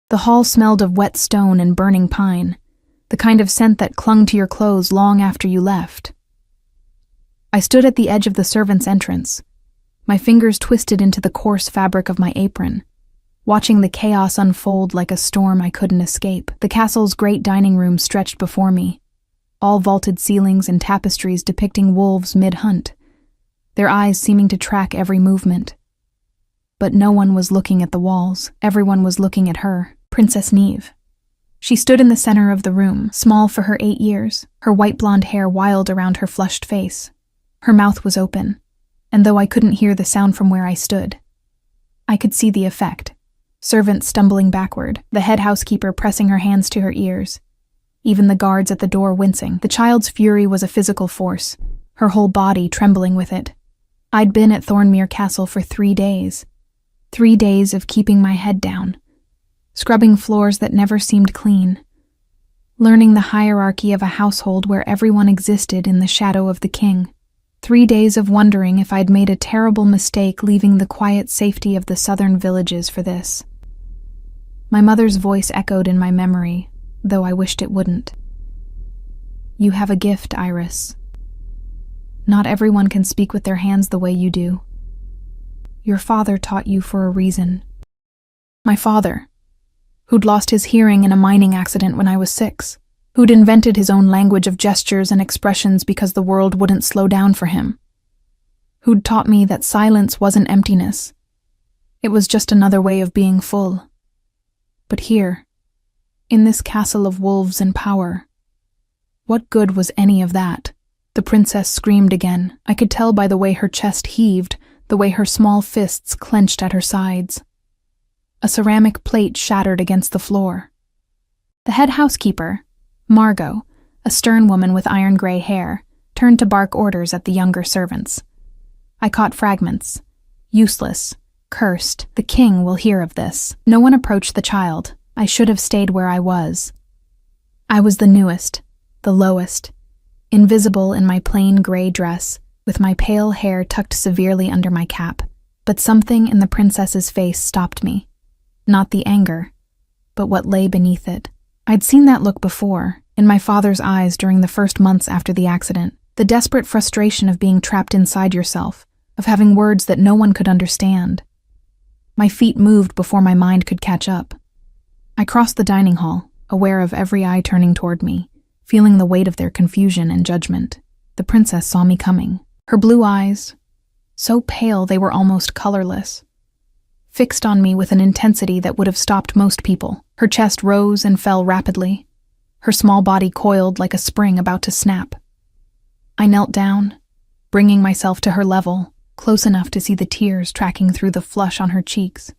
The hall smelled of wet stone and burning pine, the kind of scent that clung to your clothes long after you left. I stood at the edge of the servants' entrance, my fingers twisted into the coarse fabric of my apron, watching the chaos unfold like a storm I couldn't escape. The castle's great dining room stretched before me, all vaulted ceilings and tapestries depicting wolves mid-hunt, their eyes seeming to track every movement. But no one was looking at the walls. Everyone was looking at her, Princess Neve. She stood in the center of the room, small for her 8 years, her white blonde hair wild around her flushed face. Her mouth was open, and though I couldn't hear the sound from where I stood, I could see the effect. Servants stumbling backward, the head housekeeper pressing her hands to her ears, even the guards at the door wincing. The child's fury was a physical force, her whole body trembling with it. I'd been at Thornmere Castle for 3 days. 3 days of keeping my head down, scrubbing floors that never seemed clean, learning the hierarchy of a household where everyone existed in the shadow of the king. 3 days of wondering if I'd made a terrible mistake leaving the quiet safety of the southern villages for this. My mother's voice echoed in my memory, though I wished it wouldn't. You have a gift, Iris. Not everyone can speak with their hands the way you do. Your father taught you for a reason. My father, who'd lost his hearing in a mining accident when I was 6, who'd invented his own language of gestures and expressions because the world wouldn't slow down for him, who'd taught me that silence wasn't emptiness. It was just another way of being full. But here, in this castle of wolves and power, what good was any of that? The princess screamed again. I could tell by the way her chest heaved, the way her small fists clenched at her sides. A ceramic plate shattered against the floor. The head housekeeper, Margot, a stern woman with iron-gray hair, turned to bark orders at the younger servants. I caught fragments. Useless. Cursed. The king will hear of this. No one approached the child. I should have stayed where I was. I was the newest, the lowest, invisible in my plain gray dress, with my pale hair tucked severely under my cap. But something in the princess's face stopped me. Not the anger, but what lay beneath it. I'd seen that look before, in my father's eyes during the first months after the accident. The desperate frustration of being trapped inside yourself, of having words that no one could understand. My feet moved before my mind could catch up. I crossed the dining hall, aware of every eye turning toward me, feeling the weight of their confusion and judgment. The princess saw me coming. Her blue eyes, so pale they were almost colorless, fixed on me with an intensity that would have stopped most people. Her chest rose and fell rapidly. Her small body coiled like a spring about to snap. I knelt down, bringing myself to her level, close enough to see the tears tracking through the flush on her cheeks,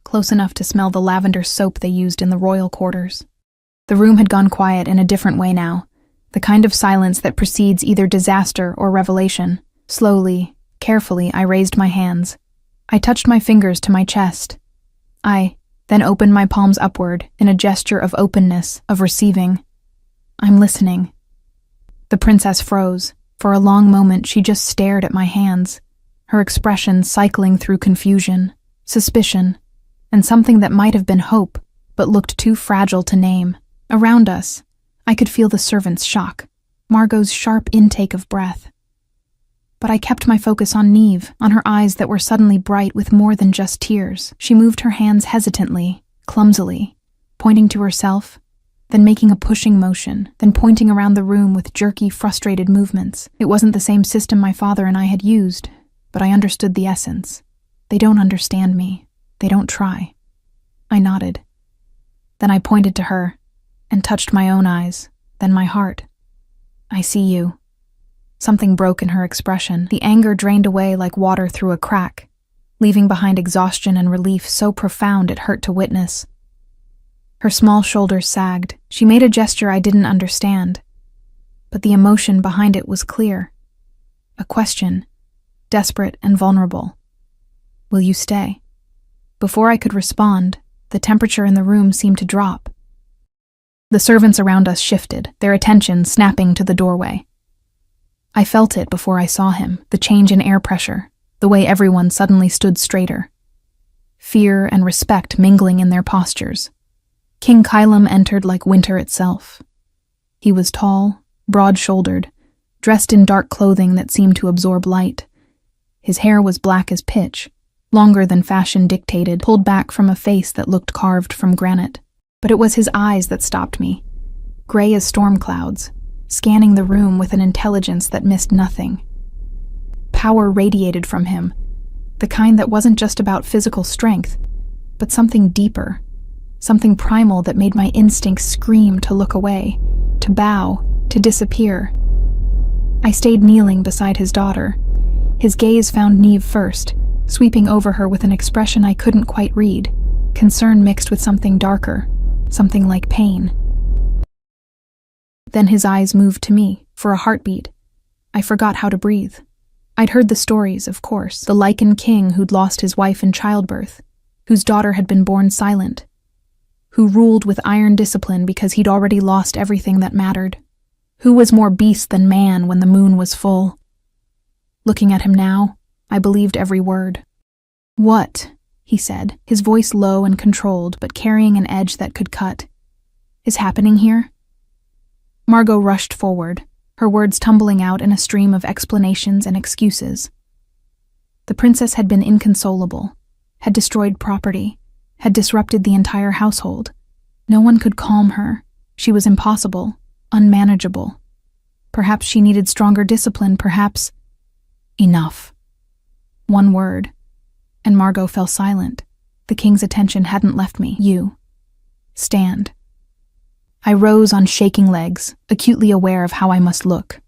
close enough to smell the lavender soap they used in the royal quarters. The room had gone quiet in a different way now, the kind of silence that precedes either disaster or revelation. Slowly, carefully, I raised my hands. I touched my fingers to my chest. I then opened my palms upward in a gesture of openness, of receiving. I'm listening. The princess froze. For a long moment, she just stared at my hands, her expression cycling through confusion, suspicion, and something that might have been hope, but looked too fragile to name. Around us, I could feel the servants' shock, Margot's sharp intake of breath. But I kept my focus on Neve, on her eyes that were suddenly bright with more than just tears. She moved her hands hesitantly, clumsily, pointing to herself, then making a pushing motion, then pointing around the room with jerky, frustrated movements. It wasn't the same system my father and I had used, but I understood the essence. They don't understand me. They don't try. I nodded. Then I pointed to her, and touched my own eyes, then my heart. I see you. Something broke in her expression. The anger drained away like water through a crack, leaving behind exhaustion and relief so profound it hurt to witness. Her small shoulders sagged. She made a gesture I didn't understand, but the emotion behind it was clear. A question, desperate and vulnerable. Will you stay? Before I could respond, the temperature in the room seemed to drop. The servants around us shifted, their attention snapping to the doorway. I felt it before I saw him, the change in air pressure, the way everyone suddenly stood straighter. Fear and respect mingling in their postures. King Kylam entered like winter itself. He was tall, broad-shouldered, dressed in dark clothing that seemed to absorb light. His hair was black as pitch, longer than fashion dictated, pulled back from a face that looked carved from granite. But it was his eyes that stopped me, gray as storm clouds, scanning the room with an intelligence that missed nothing. Power radiated from him, the kind that wasn't just about physical strength, but something deeper, something primal that made my instincts scream to look away, to bow, to disappear. I stayed kneeling beside his daughter. His gaze found Neve first, sweeping over her with an expression I couldn't quite read, concern mixed with something darker, something like pain. Then his eyes moved to me, for a heartbeat. I forgot how to breathe. I'd heard the stories, of course, the Lycan king who'd lost his wife in childbirth, whose daughter had been born silent, who ruled with iron discipline because he'd already lost everything that mattered, who was more beast than man when the moon was full. Looking at him now, I believed every word. "What?" he said, his voice low and controlled, but carrying an edge that could cut. "Is happening here?" Margot rushed forward, her words tumbling out in a stream of explanations and excuses. The princess had been inconsolable, had destroyed property, had disrupted the entire household. No one could calm her. She was impossible, unmanageable. Perhaps she needed stronger discipline, perhaps... Enough. One word, and Margot fell silent. The king's attention hadn't left me. "You. Stand." I rose on shaking legs, acutely aware of how I must look.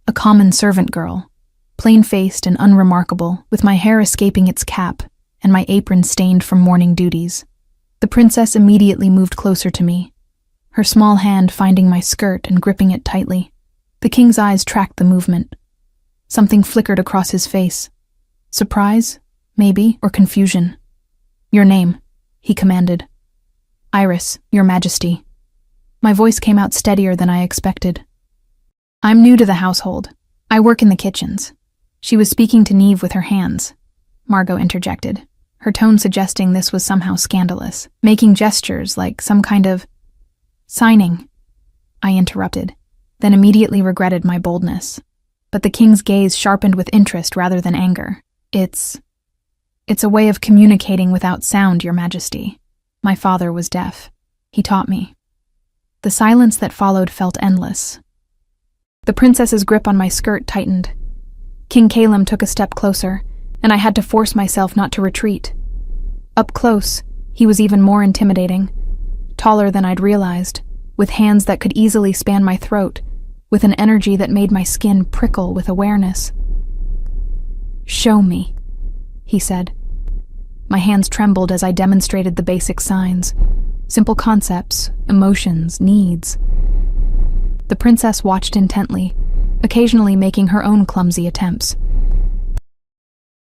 A common servant girl, plain-faced and unremarkable, with my hair escaping its cap and my apron stained from morning duties. The princess immediately moved closer to me, her small hand finding my skirt and gripping it tightly. The king's eyes tracked the movement. Something flickered across his face. Surprise, maybe, or confusion. "Your name," he commanded. "Iris, Your Majesty." My voice came out steadier than I expected. "I'm new to the household. I work in the kitchens." She was speaking to Neve with her hands. Margot interjected, her tone suggesting this was somehow scandalous, making gestures like some kind of signing. I interrupted, then immediately regretted my boldness. But the king's gaze sharpened with interest rather than anger. It's a way of communicating without sound, Your Majesty. My father was deaf. He taught me." The silence that followed felt endless. The princess's grip on my skirt tightened. King Kylam took a step closer, and I had to force myself not to retreat. Up close, he was even more intimidating, taller than I'd realized, with hands that could easily span my throat, with an energy that made my skin prickle with awareness. "Show me," he said. My hands trembled as I demonstrated the basic signs. Simple concepts, emotions, needs. The princess watched intently, occasionally making her own clumsy attempts.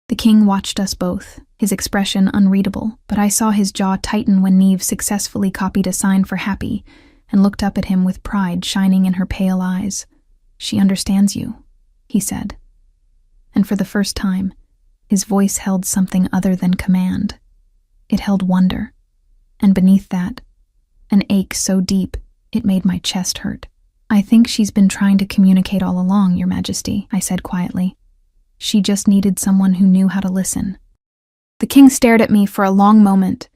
The king watched us both, his expression unreadable, but I saw his jaw tighten when Neve successfully copied a sign for happy and looked up at him with pride shining in her pale eyes. "She understands you," he said. And for the first time, his voice held something other than command. It held wonder. And beneath that, an ache so deep it made my chest hurt. "I think she's been trying to communicate all along, Your Majesty," I said quietly. "She just needed someone who knew how to listen." The king stared at me for a long moment,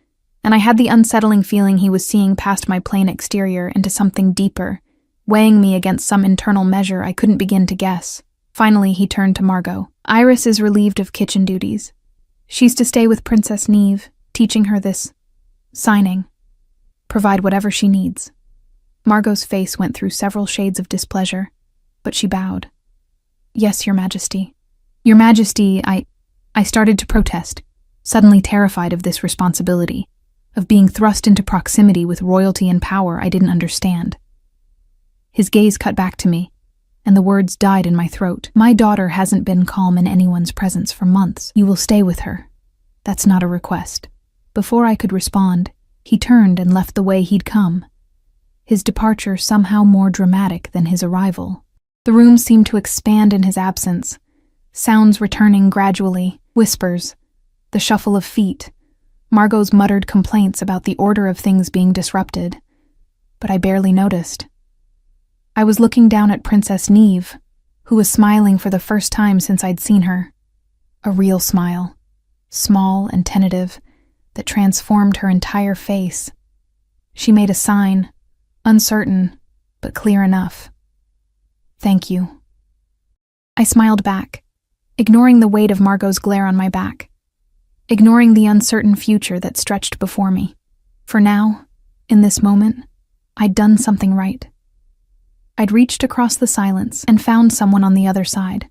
and I had the unsettling feeling he was seeing past my plain exterior into something deeper, weighing me against some internal measure I couldn't begin to guess. Finally, he turned to Margot. "Iris is relieved of kitchen duties. She's to stay with Princess Neve, teaching her this signing. Provide whatever she needs." Margot's face went through several shades of displeasure, but she bowed. "Yes, Your Majesty." "Your Majesty," I started to protest, suddenly terrified of this responsibility, of being thrust into proximity with royalty and power I didn't understand. His gaze cut back to me, and the words died in my throat. "My daughter hasn't been calm in anyone's presence for months. You will stay with her. That's not a request." Before I could respond, he turned and left the way he'd come, his departure somehow more dramatic than his arrival. The room seemed to expand in his absence, sounds returning gradually, whispers, the shuffle of feet, Margot's muttered complaints about the order of things being disrupted, but I barely noticed. I was looking down at Princess Neve, who was smiling for the first time since I'd seen her. A real smile, small and tentative, that transformed her entire face. She made a sign, uncertain, but clear enough. "Thank you." I smiled back, ignoring the weight of Margot's glare on my back, ignoring the uncertain future that stretched before me. For now, in this moment, I'd done something right. I'd reached across the silence and found someone on the other side.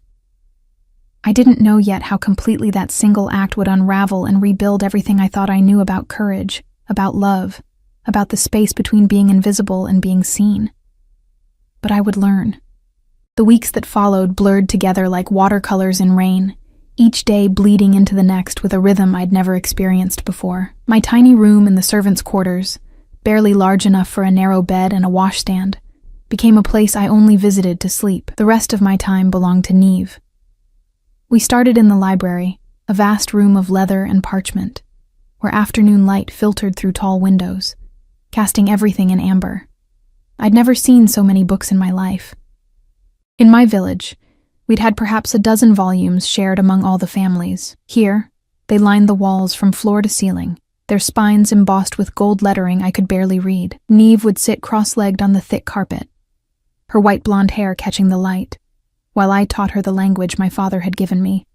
I didn't know yet how completely that single act would unravel and rebuild everything I thought I knew about courage, about love, about the space between being invisible and being seen. But I would learn. The weeks that followed blurred together like watercolors in rain, each day bleeding into the next with a rhythm I'd never experienced before. My tiny room in the servants' quarters, barely large enough for a narrow bed and a washstand, became a place I only visited to sleep. The rest of my time belonged to Neve. We started in the library, a vast room of leather and parchment, where afternoon light filtered through tall windows, casting everything in amber. I'd never seen so many books in my life. In my village, we'd had perhaps a dozen volumes shared among all the families. Here, they lined the walls from floor to ceiling, their spines embossed with gold lettering I could barely read. Neve would sit cross-legged on the thick carpet, her white blonde hair catching the light, while I taught her the language my father had given me.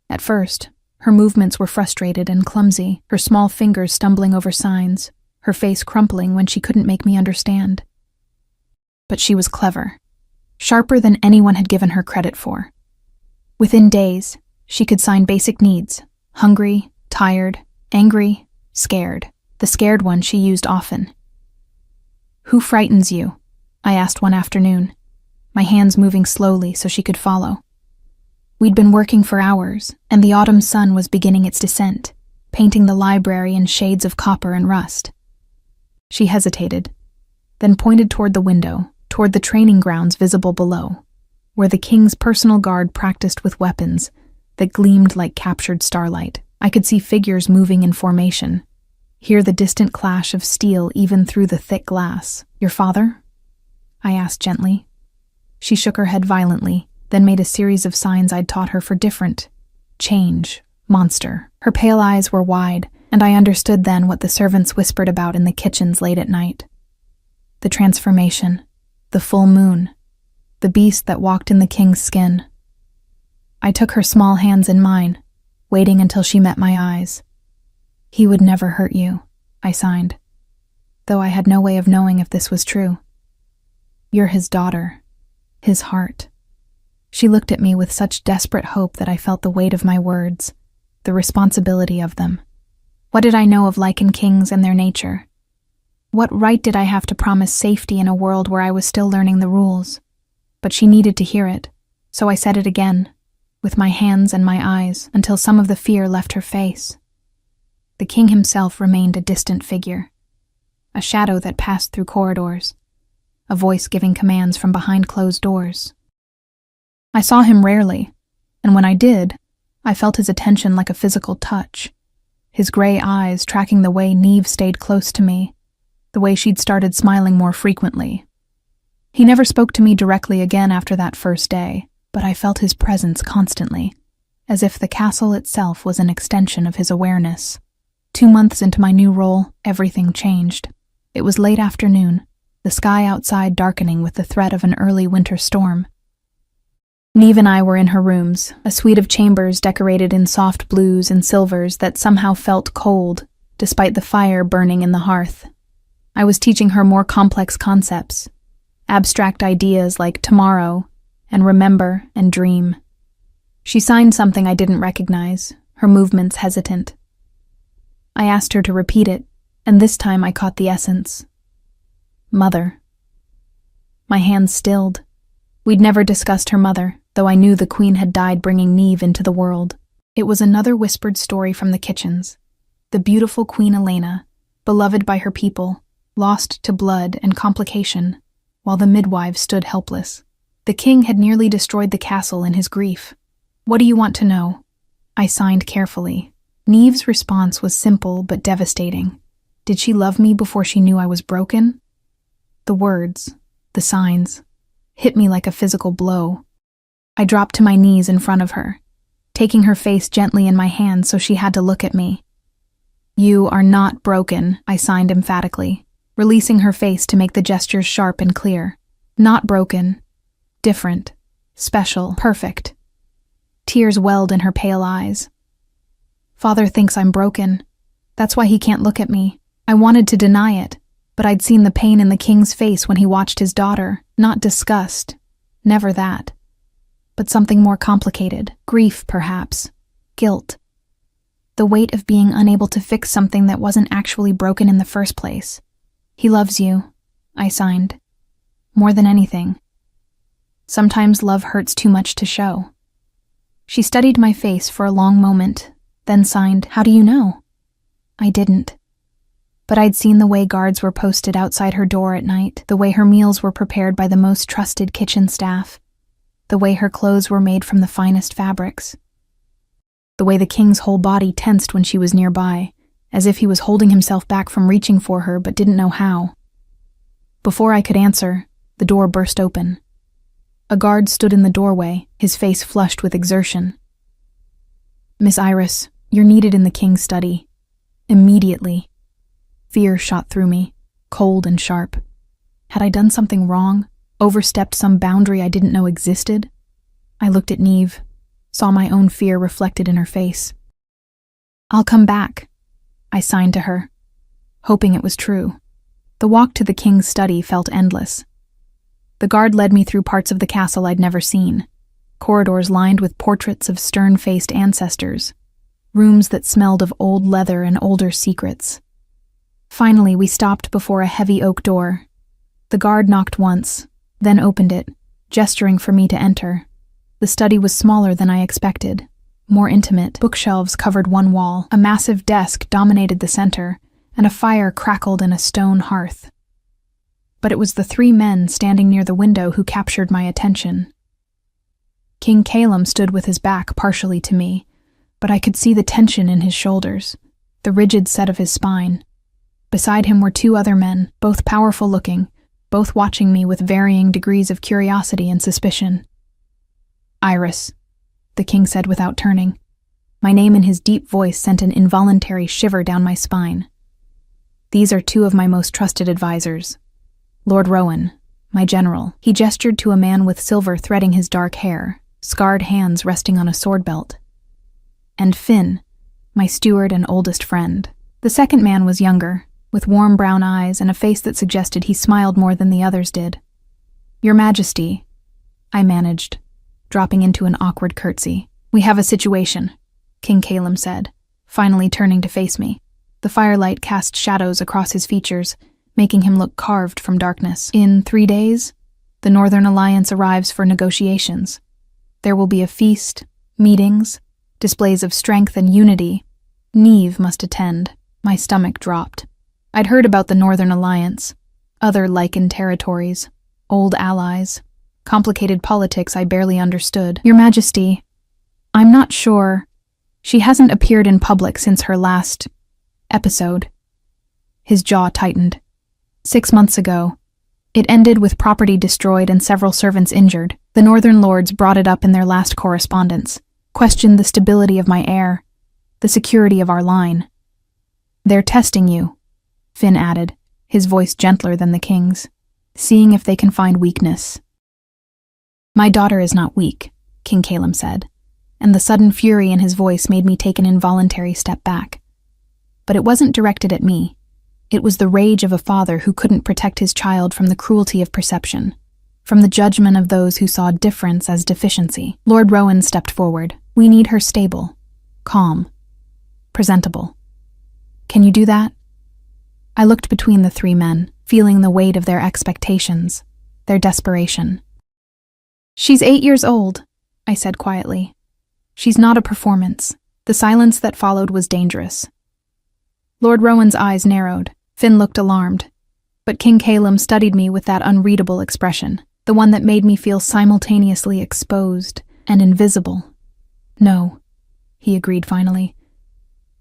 At first, her movements were frustrated and clumsy, her small fingers stumbling over signs, her face crumpling when she couldn't make me understand. But she was clever, sharper than anyone had given her credit for. Within days, she could sign basic needs: hungry, tired, angry, scared. The scared one she used often. "Who frightens you?" I asked one afternoon, my hands moving slowly so she could follow. We'd been working for hours, and the autumn sun was beginning its descent, painting the library in shades of copper and rust. She hesitated, then pointed toward the window, toward the training grounds visible below, where the king's personal guard practiced with weapons that gleamed like captured starlight. I could see figures moving in formation, hear the distant clash of steel even through the thick glass. "Your father?" I asked gently. She shook her head violently, then made a series of signs I'd taught her for different. Change, monster. Her pale eyes were wide, and I understood then what the servants whispered about in the kitchens late at night. The transformation, the full moon, the beast that walked in the king's skin. I took her small hands in mine, waiting until she met my eyes. "He would never hurt you," I signed, though I had no way of knowing if this was true. "You're his daughter, his heart." She looked at me with such desperate hope that I felt the weight of my words, the responsibility of them. What did I know of Lycan kings and their nature? What right did I have to promise safety in a world where I was still learning the rules? But she needed to hear it, so I said it again, with my hands and my eyes, until some of the fear left her face. The king himself remained a distant figure, a shadow that passed through corridors, a voice giving commands from behind closed doors. I saw him rarely, and when I did, I felt his attention like a physical touch, his gray eyes tracking the way Neve stayed close to me, the way she'd started smiling more frequently. He never spoke to me directly again after that first day, but I felt his presence constantly, as if the castle itself was an extension of his awareness. 2 months into my new role, everything changed. It was late afternoon, the sky outside darkening with the threat of an early winter storm. Neve and I were in her rooms, a suite of chambers decorated in soft blues and silvers that somehow felt cold, despite the fire burning in the hearth. I was teaching her more complex concepts, abstract ideas like tomorrow and remember and dream. She signed something I didn't recognize, her movements hesitant. I asked her to repeat it, and this time I caught the essence. Mother. My hands stilled. We'd never discussed her mother, though I knew the queen had died bringing Neve into the world. It was another whispered story from the kitchens. The beautiful Queen Elena, beloved by her people, lost to blood and complication, while the midwives stood helpless. The king had nearly destroyed the castle in his grief. "What do you want to know?" I signed carefully, Neve's response was simple but devastating. Did she love me before she knew I was broken? The words, the signs, hit me like a physical blow. I dropped to my knees in front of her, taking her face gently in my hands so she had to look at me. "You are not broken," I signed emphatically, releasing her face to make the gestures sharp and clear. "Not broken. Different. Special. Perfect." Tears welled in her pale eyes. "Father thinks I'm broken. That's why he can't look at me. I wanted to deny it, but I'd seen the pain in the king's face when he watched his daughter. Not disgust. Never that. But something more complicated. Grief, perhaps. Guilt. The weight of being unable to fix something that wasn't actually broken in the first place. He loves you," I signed. "More than anything. Sometimes love hurts too much to show." She studied my face for a long moment, then signed, "How do you know?" I didn't. But I'd seen the way guards were posted outside her door at night, the way her meals were prepared by the most trusted kitchen staff, the way her clothes were made from the finest fabrics, the way the king's whole body tensed when she was nearby, as if he was holding himself back from reaching for her but didn't know how. Before I could answer, the door burst open. A guard stood in the doorway, his face flushed with exertion. "Miss Iris, you're needed in the king's study. Immediately." Fear shot through me, cold and sharp. Had I done something wrong? Overstepped some boundary I didn't know existed? I looked at Neve, saw my own fear reflected in her face. "I'll come back," I signed to her, hoping it was true. The walk to the king's study felt endless. The guard led me through parts of the castle I'd never seen, corridors lined with portraits of stern-faced ancestors, rooms that smelled of old leather and older secrets. Finally, we stopped before a heavy oak door. The guard knocked once, then opened it, gesturing for me to enter. The study was smaller than I expected, more intimate. Bookshelves covered one wall, a massive desk dominated the center, and a fire crackled in a stone hearth. But it was the three men standing near the window who captured my attention. King Calum stood with his back partially to me, but I could see the tension in his shoulders, the rigid set of his spine. Beside him were two other men, both powerful-looking, both watching me with varying degrees of curiosity and suspicion. "Iris," the king said without turning. My name in his deep voice sent an involuntary shiver down my spine. "These are two of my most trusted advisors. Lord Rowan, my general." He gestured to a man with silver threading his dark hair, scarred hands resting on a sword belt. "And Finn, my steward and oldest friend." The second man was younger, with warm brown eyes and a face that suggested he smiled more than the others did. "Your Majesty," I managed, dropping into an awkward curtsy. "We have a situation," King Calum said, finally turning to face me. The firelight cast shadows across his features, making him look carved from darkness. "In 3 days, the Northern Alliance arrives for negotiations. There will be a feast, meetings, displays of strength and unity. Neve must attend." My stomach dropped. I'd heard about the Northern Alliance, other Lycan territories, old allies, complicated politics I barely understood. "Your Majesty, I'm not sure. She hasn't appeared in public since her last episode." His jaw tightened. 6 months ago. It ended with property destroyed and several servants injured. The Northern Lords brought it up in their last correspondence, questioned the stability of my heir, the security of our line. "They're testing you," Finn added, his voice gentler than the king's, "seeing if they can find weakness." "My daughter is not weak," King Calum said, and the sudden fury in his voice made me take an involuntary step back. But it wasn't directed at me. It was the rage of a father who couldn't protect his child from the cruelty of perception, from the judgment of those who saw difference as deficiency. Lord Rowan stepped forward. "We need her stable, calm, presentable. Can you do that?" I looked between the three men, feeling the weight of their expectations, their desperation. "She's 8 years old," I said quietly. "She's not a performance." The silence that followed was dangerous. Lord Rowan's eyes narrowed. Finn looked alarmed. But King Calum studied me with that unreadable expression, the one that made me feel simultaneously exposed and invisible. "No," he agreed finally.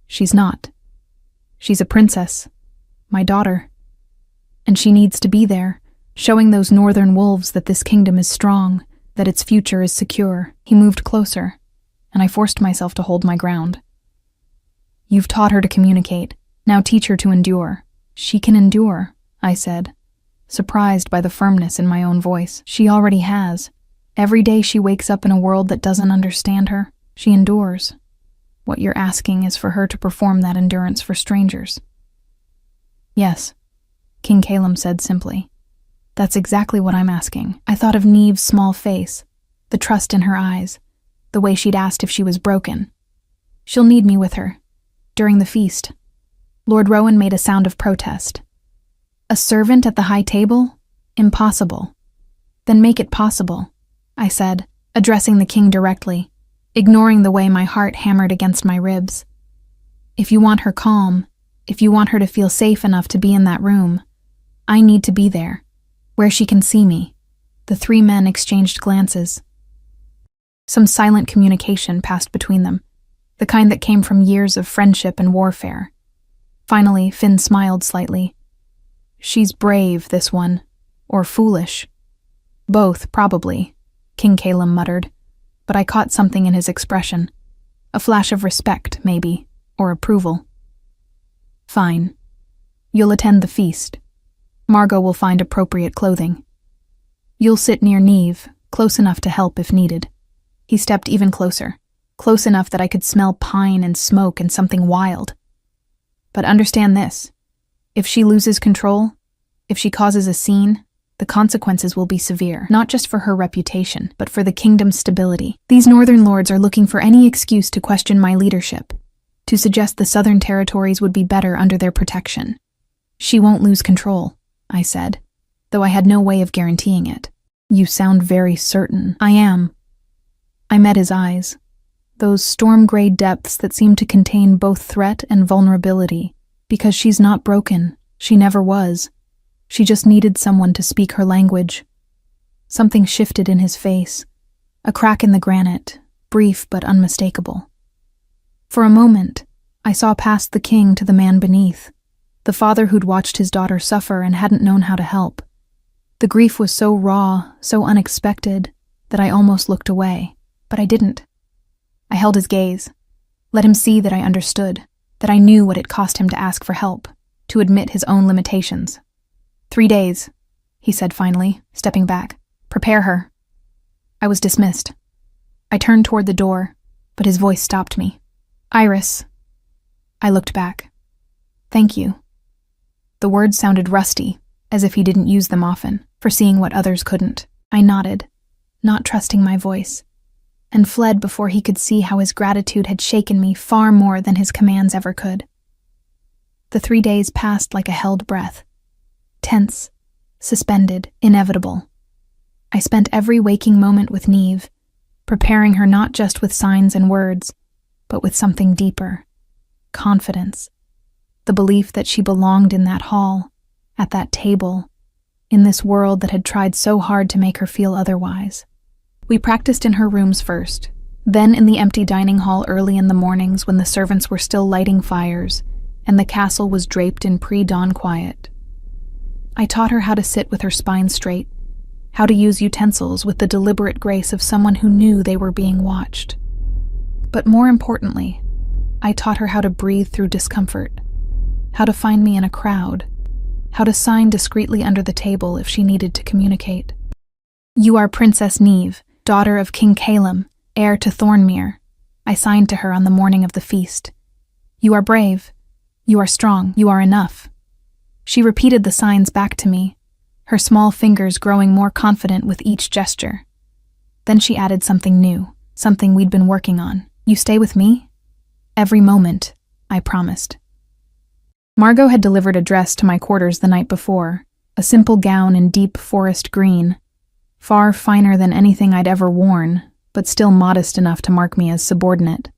She's not. She's a princess, my daughter. And she needs to be there, showing those northern wolves that this kingdom is strong, that its future is secure. He moved closer, and I forced myself to hold my ground. You've taught her to communicate. Now teach her to endure. She can endure, I said, surprised by the firmness in my own voice. She already has. Every day she wakes up in a world that doesn't understand her, she endures. What you're asking is for her to perform that endurance for strangers. Yes, King Calum said simply. That's exactly what I'm asking. I thought of Neve's small face, the trust in her eyes, the way she'd asked if she was broken. She'll need me with her. During the feast. Lord Rowan made a sound of protest. A servant at the high table? Impossible. Then make it possible, I said, addressing the king directly, ignoring the way my heart hammered against my ribs. If you want her calm, if you want her to feel safe enough to be in that room, I need to be there, where she can see me. The three men exchanged glances. Some silent communication passed between them, the kind that came from years of friendship and warfare. Finally, Finn smiled slightly. She's brave, this one. Or foolish. Both, probably, King Calum muttered, but I caught something in his expression. A flash of respect, maybe, or approval. Fine. You'll attend the feast. Margot will find appropriate clothing. You'll sit near Neve, close enough to help if needed. He stepped even closer. Close enough that I could smell pine and smoke and something wild. But understand this. If she loses control, if she causes a scene, the consequences will be severe, not just for her reputation, but for the kingdom's stability. These northern lords are looking for any excuse to question my leadership, to suggest the southern territories would be better under their protection. She won't lose control, I said, though I had no way of guaranteeing it. You sound very certain. I am. I met his eyes. Those storm-gray depths that seem to contain both threat and vulnerability, because she's not broken. She never was. She just needed someone to speak her language. Something shifted in his face, a crack in the granite, brief but unmistakable. For a moment, I saw past the king to the man beneath, the father who'd watched his daughter suffer and hadn't known how to help. The grief was so raw, so unexpected, that I almost looked away, but I didn't. I held his gaze, let him see that I understood, that I knew what it cost him to ask for help, to admit his own limitations. 3 days, he said finally, stepping back. Prepare her. I was dismissed. I turned toward the door, but his voice stopped me. Iris. I looked back. Thank you. The words sounded rusty, as if he didn't use them often, foreseeing what others couldn't. I nodded, not trusting my voice, and fled before he could see how his gratitude had shaken me far more than his commands ever could. The 3 days passed like a held breath. Tense, suspended, inevitable. I spent every waking moment with Neve, preparing her not just with signs and words, but with something deeper. Confidence. The belief that she belonged in that hall, at that table, in this world that had tried so hard to make her feel otherwise. We practiced in her rooms first, then in the empty dining hall early in the mornings when the servants were still lighting fires and the castle was draped in pre-dawn quiet. I taught her how to sit with her spine straight, how to use utensils with the deliberate grace of someone who knew they were being watched. But more importantly, I taught her how to breathe through discomfort, how to find me in a crowd, how to sign discreetly under the table if she needed to communicate. You are Princess Neve, daughter of King Calum, heir to Thornmere, I signed to her on the morning of the feast. You are brave. You are strong. You are enough. She repeated the signs back to me, her small fingers growing more confident with each gesture. Then she added something new, something we'd been working on. You stay with me? Every moment, I promised. Margot had delivered a dress to my quarters the night before, a simple gown in deep forest green, far finer than anything I'd ever worn, but still modest enough to mark me as subordinate.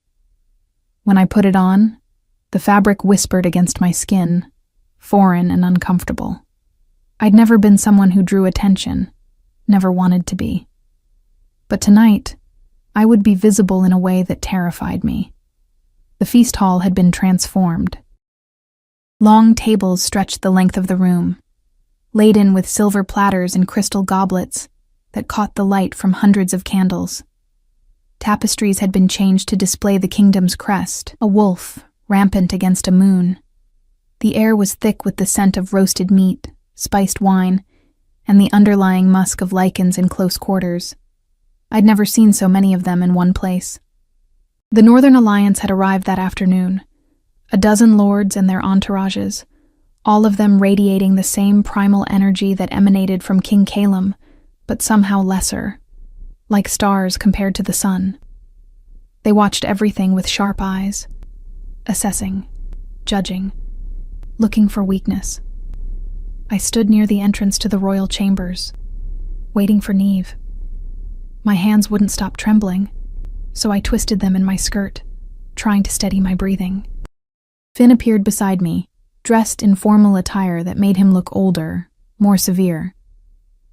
When I put it on, the fabric whispered against my skin, foreign and uncomfortable. I'd never been someone who drew attention, never wanted to be. But tonight, I would be visible in a way that terrified me. The feast hall had been transformed. Long tables stretched the length of the room, laden with silver platters and crystal goblets that caught the light from hundreds of candles. Tapestries had been changed to display the kingdom's crest, a wolf rampant against a moon. The air was thick with the scent of roasted meat, spiced wine, and the underlying musk of Lycans in close quarters. I'd never seen so many of them in one place. The Northern Alliance had arrived that afternoon, a dozen lords and their entourages, all of them radiating the same primal energy that emanated from King Calum, but somehow lesser, like stars compared to the sun. They watched everything with sharp eyes, assessing, judging, looking for weakness. I stood near the entrance to the royal chambers, waiting for Neve. My hands wouldn't stop trembling, so I twisted them in my skirt, trying to steady my breathing. Finn appeared beside me, dressed in formal attire that made him look older, more severe.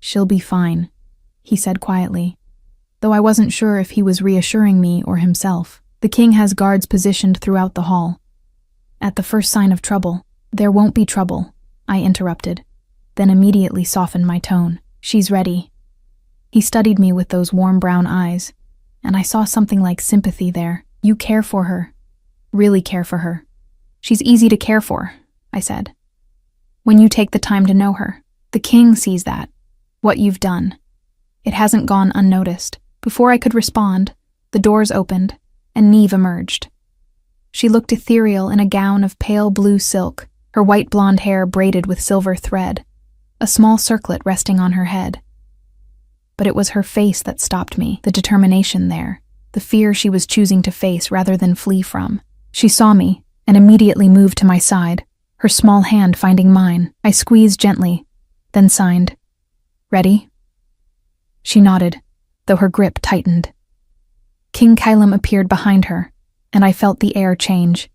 "She'll be fine," he said quietly, though I wasn't sure if he was reassuring me or himself. "The king has guards positioned throughout the hall. At the first sign of trouble." "There won't be trouble," I interrupted, then immediately softened my tone. "She's ready." He studied me with those warm brown eyes, and I saw something like sympathy there. "You care for her. Really care for her." "She's easy to care for," I said. "When you take the time to know her. The king sees that. What you've done. It hasn't gone unnoticed." Before I could respond, the doors opened, and Neve emerged. She looked ethereal in a gown of pale blue silk, her white blonde hair braided with silver thread, a small circlet resting on her head. But it was her face that stopped me, the determination there, the fear she was choosing to face rather than flee from. She saw me and immediately moved to my side, her small hand finding mine. I squeezed gently, then signed, "Ready?" She nodded, though her grip tightened. King Calum appeared behind her, and I felt the air change.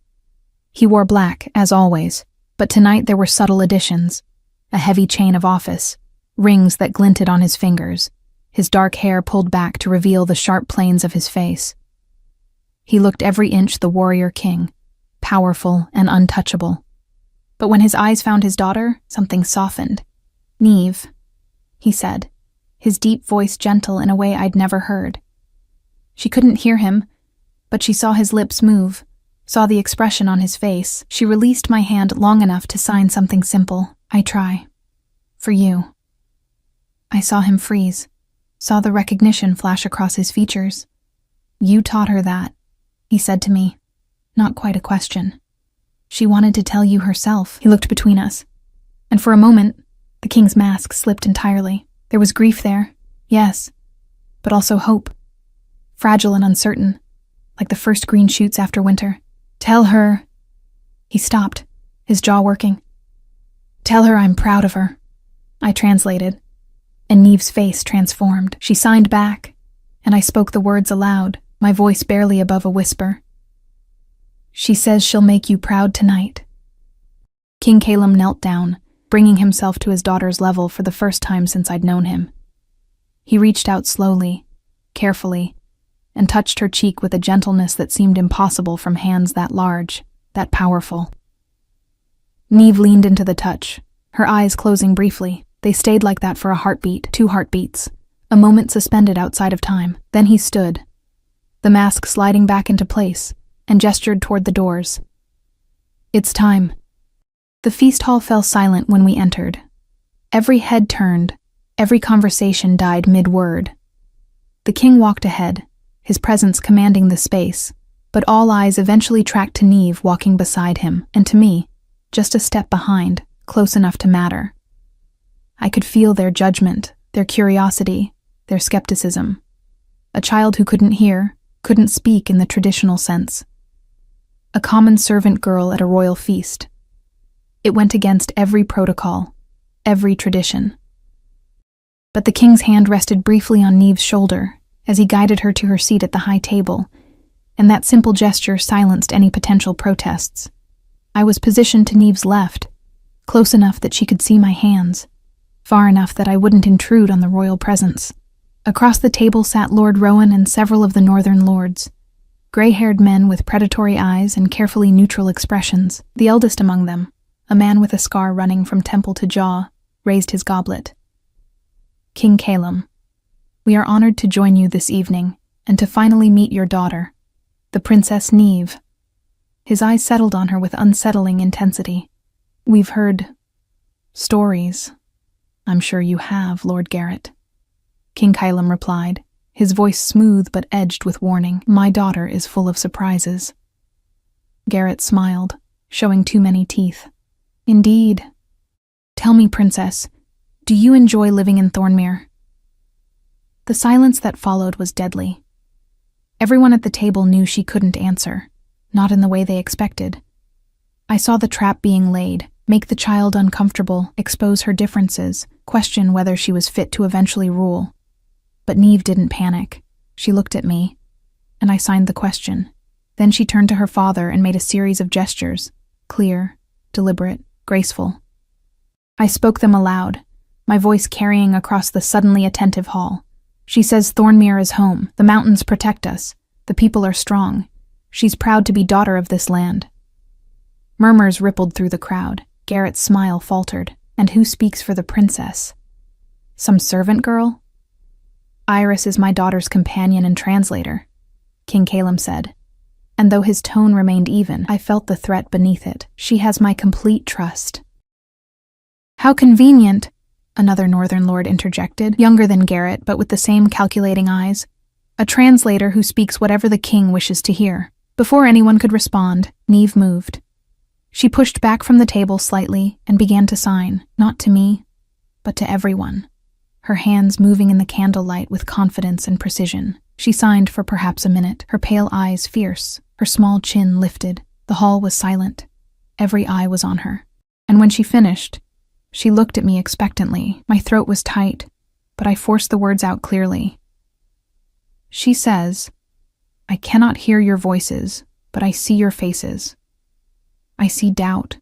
He wore black, as always, but tonight there were subtle additions: a heavy chain of office, rings that glinted on his fingers, his dark hair pulled back to reveal the sharp planes of his face. He looked every inch the warrior king, powerful and untouchable. But when his eyes found his daughter, something softened. "Neve," he said, his deep voice gentle in a way I'd never heard. She couldn't hear him, but she saw his lips move, saw the expression on his face. She released my hand long enough to sign something simple. "I try. For you." I saw him freeze, saw the recognition flash across his features. "You taught her that," he said to me, not quite a question. "She wanted to tell you herself." He looked between us, and for a moment, the king's mask slipped entirely. There was grief there, yes, but also hope, fragile and uncertain, like the first green shoots after winter. "Tell her..." He stopped, his jaw working. "Tell her I'm proud of her," I translated, and Neve's face transformed. She signed back, and I spoke the words aloud, my voice barely above a whisper. "She says she'll make you proud tonight." King Calum knelt down, bringing himself to his daughter's level for the first time since I'd known him. He reached out slowly, carefully, and touched her cheek with a gentleness that seemed impossible from hands that large, that powerful. Neve leaned into the touch, her eyes closing briefly. They stayed like that for a heartbeat, 2 heartbeats, a moment suspended outside of time. Then he stood, the mask sliding back into place, and gestured toward the doors. "It's time." The feast hall fell silent when we entered. Every head turned, every conversation died mid-word. The king walked ahead, his presence commanding the space, but all eyes eventually tracked to Neve walking beside him, and to me, just a step behind, close enough to matter. I could feel their judgment, their curiosity, their skepticism. A child who couldn't hear, couldn't speak in the traditional sense. A common servant girl at a royal feast. It went against every protocol, every tradition. But the king's hand rested briefly on Neve's shoulder as he guided her to her seat at the high table, and that simple gesture silenced any potential protests. I was positioned to Neve's left, close enough that she could see my hands, far enough that I wouldn't intrude on the royal presence. Across the table sat Lord Rowan and several of the northern lords, Gray-haired men with predatory eyes and carefully neutral expressions. The eldest among them, a man with a scar running from temple to jaw, raised his goblet. King Calum, we are honored to join you this evening and to finally meet your daughter, the Princess Neve. His eyes settled on her with unsettling intensity. We've heard stories. I'm sure you have, Lord Garrett. King Calum replied, his voice smooth but edged with warning. My daughter is full of surprises. Garrett smiled, showing too many teeth. Indeed. Tell me, Princess, do you enjoy living in Thornmere? The silence that followed was deadly. Everyone at the table knew she couldn't answer, not in the way they expected. I saw the trap being laid, make the child uncomfortable, expose her differences, question whether she was fit to eventually rule. But Neve didn't panic. She looked at me, and I signed the question. Then she turned to her father and made a series of gestures, clear, deliberate, graceful. I spoke them aloud, my voice carrying across the suddenly attentive hall. She says Thornmere is home, the mountains protect us, the people are strong. She's proud to be daughter of this land. Murmurs rippled through the crowd. Garrett's smile faltered. And who speaks for the princess? Some servant girl? Iris is my daughter's companion and translator, King Calum said. And though his tone remained even, I felt the threat beneath it. She has my complete trust. How convenient, another northern lord interjected, younger than Garrett but with the same calculating eyes. A translator who speaks whatever the king wishes to hear. Before anyone could respond, Neve moved. She pushed back from the table slightly and began to sign, not to me, but to everyone, her hands moving in the candlelight with confidence and precision. She signed for perhaps a minute, her pale eyes fierce, her small chin lifted. The hall was silent. Every eye was on her. And when she finished, she looked at me expectantly. My throat was tight, but I forced the words out clearly. She says, I cannot hear your voices, but I see your faces. I see doubt.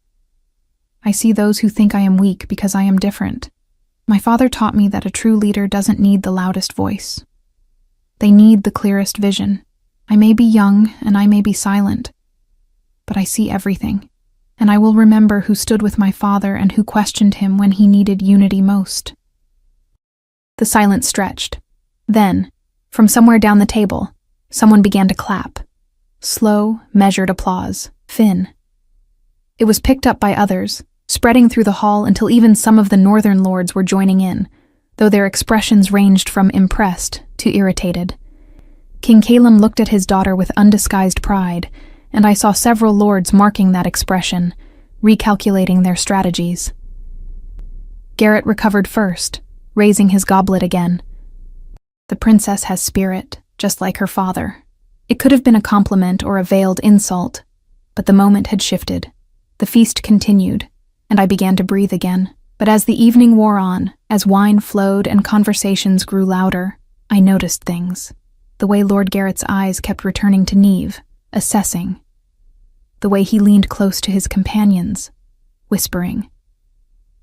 I see those who think I am weak because I am different. My father taught me that a true leader doesn't need the loudest voice. They need the clearest vision. I may be young and I may be silent, but I see everything, and I will remember who stood with my father and who questioned him when he needed unity most. The silence stretched. Then, from somewhere down the table, someone began to clap. Slow, measured applause. Finn. It was picked up by others, spreading through the hall until even some of the northern lords were joining in, though their expressions ranged from impressed to irritated. King Calum looked at his daughter with undisguised pride, and I saw several lords marking that expression, recalculating their strategies. Garrett recovered first, raising his goblet again. The princess has spirit, just like her father. It could have been a compliment or a veiled insult, but the moment had shifted. The feast continued, and I began to breathe again. But as the evening wore on, as wine flowed and conversations grew louder, I noticed things. The way Lord Garrett's eyes kept returning to Neve, assessing. The way he leaned close to his companions, whispering.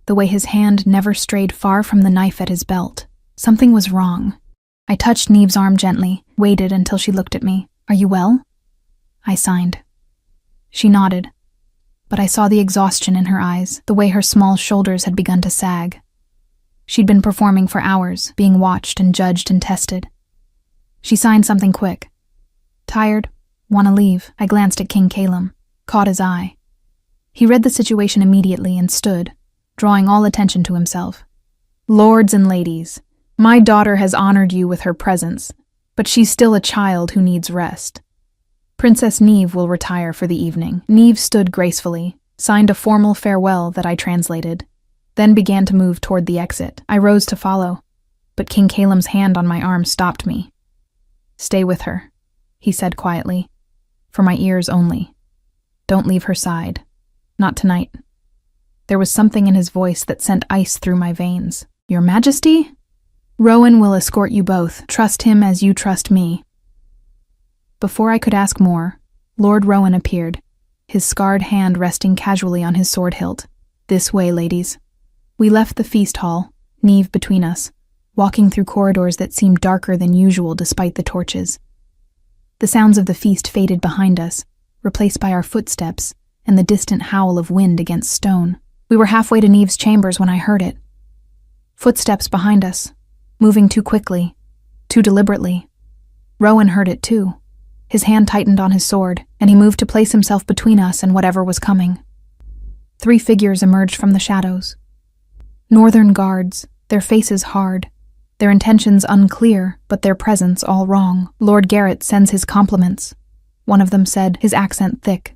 The way his hand never strayed far from the knife at his belt. Something was wrong. I touched Neve's arm gently, waited until she looked at me. Are you well? I signed. She nodded, but I saw the exhaustion in her eyes, the way her small shoulders had begun to sag. She'd been performing for hours, being watched and judged and tested. She signed something quick. Tired? Want to leave? I glanced at King Calum, caught his eye. He read the situation immediately and stood, drawing all attention to himself. Lords and ladies, my daughter has honored you with her presence, but she's still a child who needs rest. Princess Neve will retire for the evening. Neve stood gracefully, signed a formal farewell that I translated, then began to move toward the exit. I rose to follow, but King Calum's hand on my arm stopped me. Stay with her, he said quietly, for my ears only. Don't leave her side. Not tonight. There was something in his voice that sent ice through my veins. Your Majesty? Rowan will escort you both. Trust him as you trust me. Before I could ask more, Lord Rowan appeared, his scarred hand resting casually on his sword hilt. This way, ladies. We left the feast hall, Neve between us, walking through corridors that seemed darker than usual despite the torches. The sounds of the feast faded behind us, replaced by our footsteps and the distant howl of wind against stone. We were halfway to Neve's chambers when I heard it. Footsteps behind us, moving too quickly, too deliberately. Rowan heard it too. His hand tightened on his sword, and he moved to place himself between us and whatever was coming. 3 figures emerged from the shadows. Northern guards, their faces hard, their intentions unclear, but their presence all wrong. "Lord Garrett sends his compliments," one of them said, his accent thick.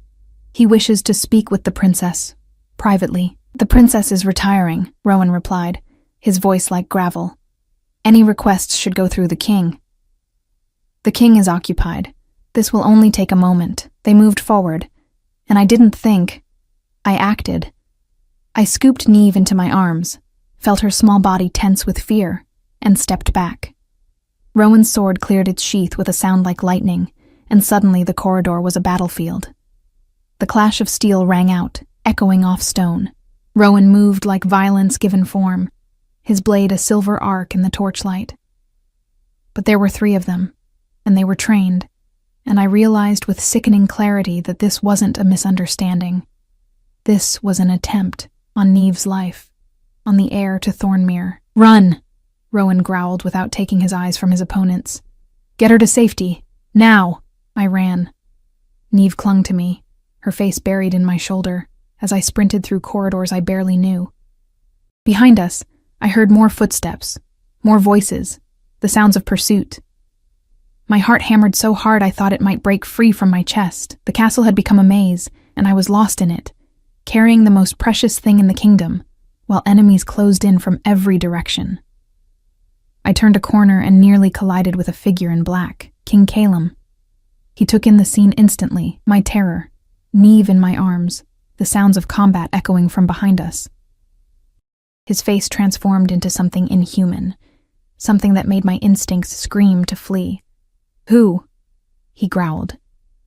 "He wishes to speak with the princess, privately." "The princess is retiring," Rowan replied, his voice like gravel. "Any requests should go through the king." "The king is occupied. This will only take a moment." They moved forward, and I didn't think. I acted. I scooped Neve into my arms, felt her small body tense with fear, and stepped back. Rowan's sword cleared its sheath with a sound like lightning, and suddenly the corridor was a battlefield. The clash of steel rang out, echoing off stone. Rowan moved like violence given form, his blade a silver arc in the torchlight. But there were 3 of them, and they were trained, and I realized with sickening clarity that this wasn't a misunderstanding. This was an attempt on Neve's life, on the heir to Thornmere. "Run!" Rowan growled without taking his eyes from his opponents. "Get her to safety, now!" I ran. Neve clung to me, her face buried in my shoulder, as I sprinted through corridors I barely knew. Behind us, I heard more footsteps, more voices, the sounds of pursuit. My heart hammered so hard I thought it might break free from my chest. The castle had become a maze, and I was lost in it, carrying the most precious thing in the kingdom, while enemies closed in from every direction. I turned a corner and nearly collided with a figure in black, King Calum. He took in the scene instantly, my terror, Neve in my arms, the sounds of combat echoing from behind us. His face transformed into something inhuman, something that made my instincts scream to flee. "Who?" he growled,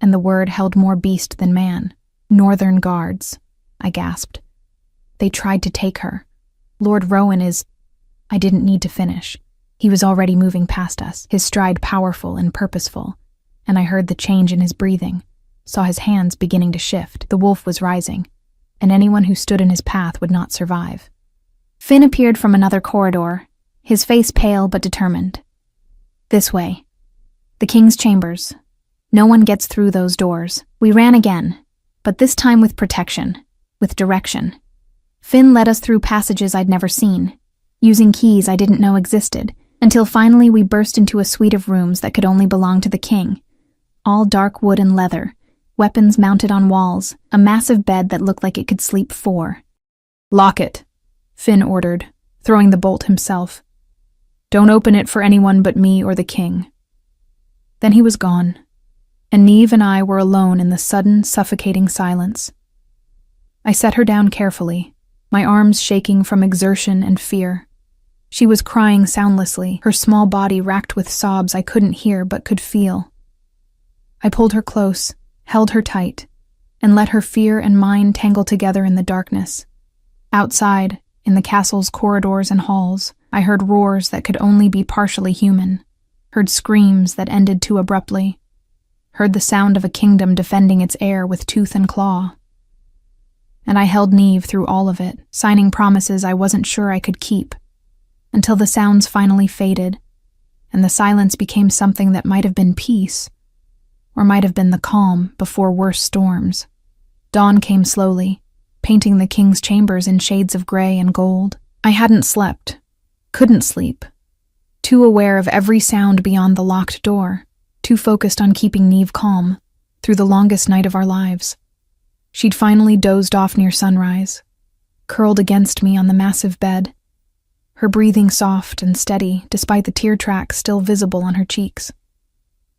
and the word held more beast than man. "Northern guards," I gasped. "They tried to take her. Lord Rowan is—" I didn't need to finish. He was already moving past us, his stride powerful and purposeful, and I heard the change in his breathing, saw his hands beginning to shift. The wolf was rising, and anyone who stood in his path would not survive. Finn appeared from another corridor, his face pale but determined. "This way. The king's chambers. No one gets through those doors." We ran again, but this time with protection, with direction. Finn led us through passages I'd never seen, using keys I didn't know existed, until finally we burst into a suite of rooms that could only belong to the king. All dark wood and leather, weapons mounted on walls, a massive bed that looked like it could sleep 4. "Lock it," Finn ordered, throwing the bolt himself. "Don't open it for anyone but me or the king." Then he was gone, and Neve and I were alone in the sudden, suffocating silence. I set her down carefully, my arms shaking from exertion and fear. She was crying soundlessly, her small body racked with sobs I couldn't hear but could feel. I pulled her close, held her tight, and let her fear and mine tangle together in the darkness. Outside, in the castle's corridors and halls, I heard roars that could only be partially human, heard screams that ended too abruptly, heard the sound of a kingdom defending its heir with tooth and claw. And I held Neve through all of it, signing promises I wasn't sure I could keep, until the sounds finally faded, and the silence became something that might have been peace, or might have been the calm before worse storms. Dawn came slowly, painting the king's chambers in shades of gray and gold. I hadn't slept, couldn't sleep, too aware of every sound beyond the locked door, too focused on keeping Neve calm through the longest night of our lives. She'd finally dozed off near sunrise, curled against me on the massive bed, her breathing soft and steady despite the tear tracks still visible on her cheeks.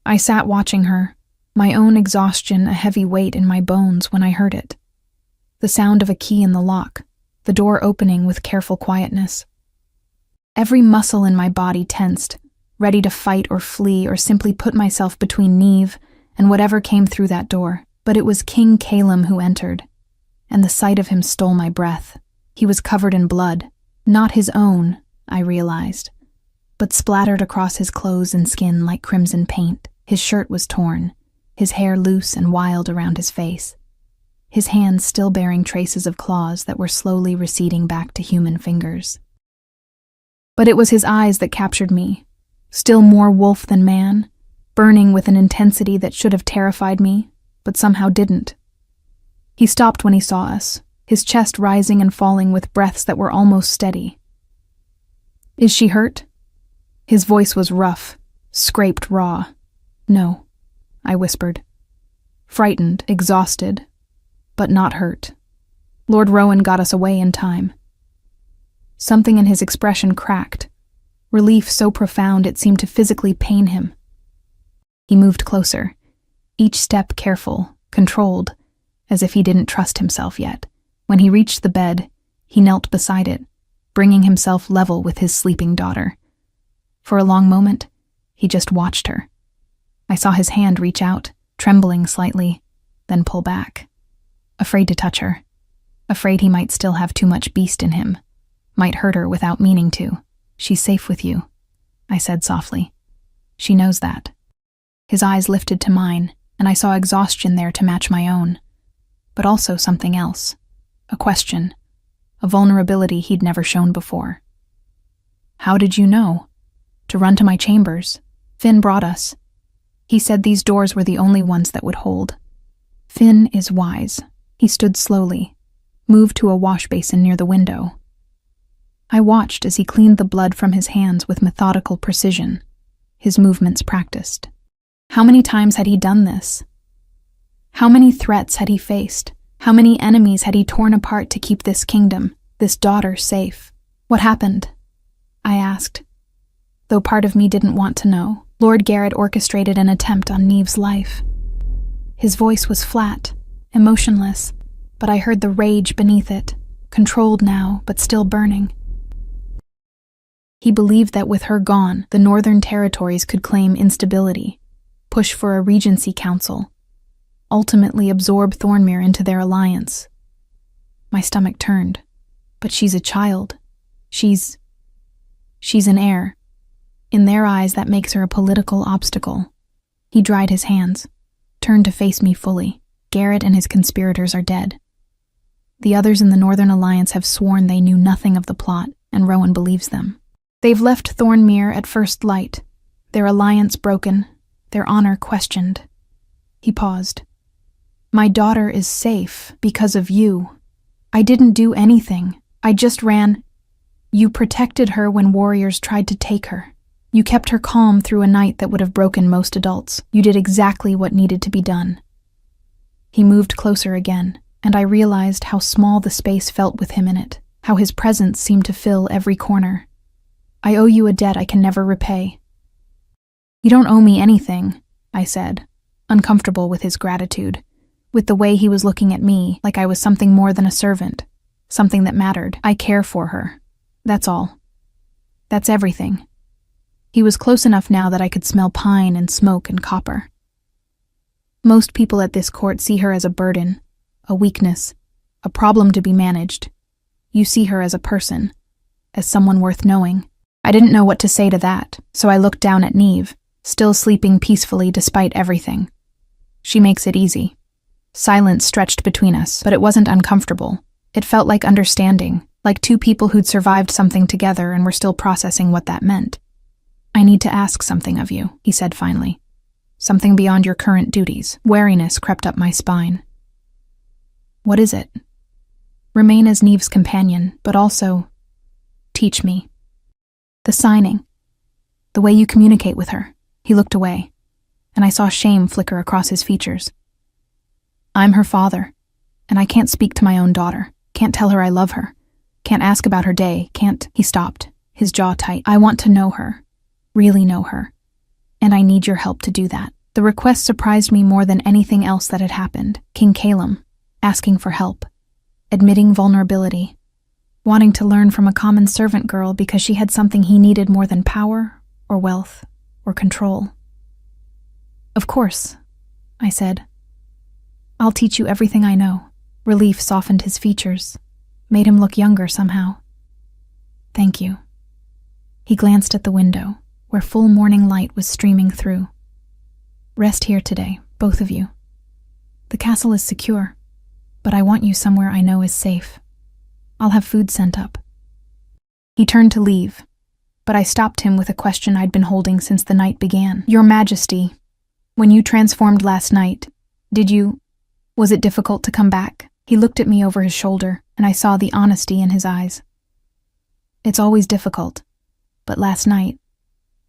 I sat watching her, my own exhaustion a heavy weight in my bones when I heard it. The sound of a key in the lock, the door opening with careful quietness. Every muscle in my body tensed, ready to fight or flee or simply put myself between Neve and whatever came through that door. But it was King Calum who entered, and the sight of him stole my breath. He was covered in blood, not his own, I realized, but splattered across his clothes and skin like crimson paint. His shirt was torn, his hair loose and wild around his face, his hands still bearing traces of claws that were slowly receding back to human fingers. But it was his eyes that captured me, still more wolf than man, burning with an intensity that should have terrified me, but somehow didn't. He stopped when he saw us, his chest rising and falling with breaths that were almost steady. "Is she hurt?" His voice was rough, scraped raw. "No," I whispered. Frightened, exhausted, but not hurt. Lord Rowan got us away in time. Something in his expression cracked, relief so profound it seemed to physically pain him. He moved closer, each step careful, controlled, as if he didn't trust himself yet. When he reached the bed, he knelt beside it, bringing himself level with his sleeping daughter. For a long moment, he just watched her. I saw his hand reach out, trembling slightly, then pull back. Afraid to touch her. Afraid he might still have too much beast in him. Might hurt her without meaning to. "She's safe with you," I said softly. "She knows that." His eyes lifted to mine, and I saw exhaustion there to match my own. But also something else. A question. A vulnerability he'd never shown before. "How did you know?" "To run to my chambers. Finn brought us. He said these doors were the only ones that would hold. Finn is wise." He stood slowly, moved to a wash basin near the window. I watched as he cleaned the blood from his hands with methodical precision, his movements practiced. How many times had he done this? How many threats had he faced? How many enemies had he torn apart to keep this kingdom, this daughter, safe? "What happened?" I asked, though part of me didn't want to know. Lord Garrett orchestrated an attempt on Neve's life. His voice was flat, emotionless, but I heard the rage beneath it, controlled now, but still burning. He believed that with her gone, the Northern Territories could claim instability, push for a regency council, ultimately absorb Thornmere into their alliance. My stomach turned. But she's a child. She's an heir. In their eyes, that makes her a political obstacle. He dried his hands, turned to face me fully. "Garrett and his conspirators are dead. The others in the Northern Alliance have sworn they knew nothing of the plot, and Rowan believes them. They've left Thornmere at first light, their alliance broken, their honor questioned." He paused. "My daughter is safe because of you. I didn't do anything. I just ran. You protected her when warriors tried to take her. You kept her calm through a night that would have broken most adults. You did exactly what needed to be done." He moved closer again, and I realized how small the space felt with him in it, how his presence seemed to fill every corner. "I owe you a debt I can never repay." "You don't owe me anything," I said, uncomfortable with his gratitude, with the way he was looking at me like I was something more than a servant, something that mattered. "I care for her. That's all. That's everything." He was close enough now that I could smell pine and smoke and copper. "Most people at this court see her as a burden, a weakness, a problem to be managed. You see her as a person, as someone worth knowing." I didn't know what to say to that, so I looked down at Neve, still sleeping peacefully despite everything. "She makes it easy." Silence stretched between us, but it wasn't uncomfortable. It felt like understanding, like two people who'd survived something together and were still processing what that meant. "I need to ask something of you," he said finally. "Something beyond your current duties." Wariness crept up my spine. "What is it?" "Remain as Neve's companion, but also teach me. The signing. The way you communicate with her." He looked away, and I saw shame flicker across his features. "I'm her father, and I can't speak to my own daughter. Can't tell her I love her. Can't ask about her day. Can't..." He stopped, his jaw tight. "I want to know her. Really know her. And I need your help to do that." The request surprised me more than anything else that had happened. King Calum, asking for help, admitting vulnerability, wanting to learn from a common servant girl because she had something he needed more than power, or wealth, or control. "Of course," I said. "I'll teach you everything I know." Relief softened his features, made him look younger somehow. "Thank you." He glanced at the window, where full morning light was streaming through. Rest here today, both of you. The castle is secure, but I want you somewhere I know is safe. I'll have food sent up." He turned to leave, but I stopped him with a question I'd been holding since the night began. "Your Majesty, when you transformed last night, was it difficult to come back?" He looked at me over his shoulder, and I saw the honesty in his eyes. "It's always difficult, but last night,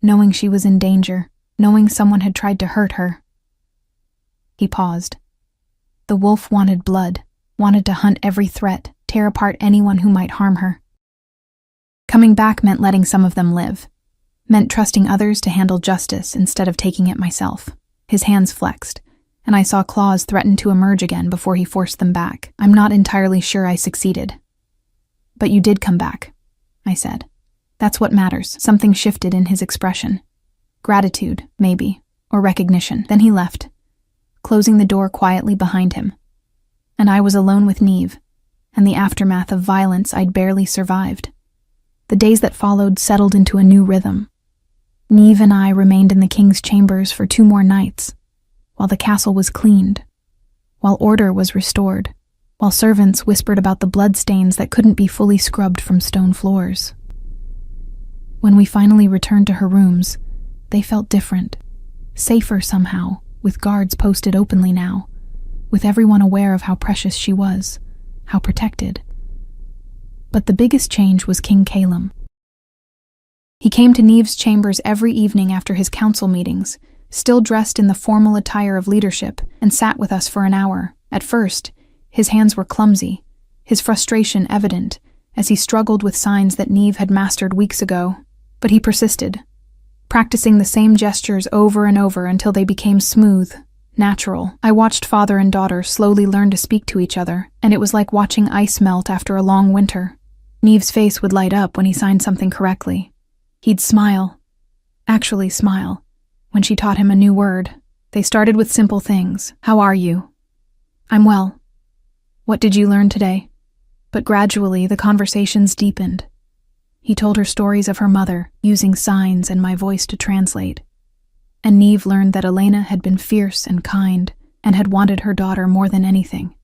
knowing she was in danger, knowing someone had tried to hurt her." He paused. The wolf wanted blood, wanted to hunt every threat, tear apart anyone who might harm her. Coming back meant letting some of them live, meant trusting others to handle justice instead of taking it myself. His hands flexed, and I saw claws threaten to emerge again before he forced them back. "I'm not entirely sure I succeeded. But you did come back," I said. "That's what matters." Something shifted in his expression. Gratitude, maybe, or recognition. Then he left, closing the door quietly behind him. And I was alone with Neve, and the aftermath of violence I'd barely survived. The days that followed settled into a new rhythm. Neve and I remained in the king's chambers for 2 more nights, while the castle was cleaned, while order was restored, while servants whispered about the bloodstains that couldn't be fully scrubbed from stone floors. When we finally returned to her rooms, they felt different, safer somehow, with guards posted openly now, with everyone aware of how precious she was, how protected. But the biggest change was King Calum. He came to Neve's chambers every evening after his council meetings, still dressed in the formal attire of leadership, and sat with us for an hour. At first, his hands were clumsy, his frustration evident, as he struggled with signs that Neve had mastered weeks ago. But he persisted, practicing the same gestures over and over until they became smooth, natural. I watched father and daughter slowly learn to speak to each other, and it was like watching ice melt after a long winter. Neve's face would light up when he signed something correctly. He'd smile, actually smile, when she taught him a new word. They started with simple things. "How are you?" "I'm well." "What did you learn today?" But gradually the conversations deepened. He told her stories of her mother, using signs and my voice to translate. And Neve learned that Elena had been fierce and kind, and had wanted her daughter more than anything.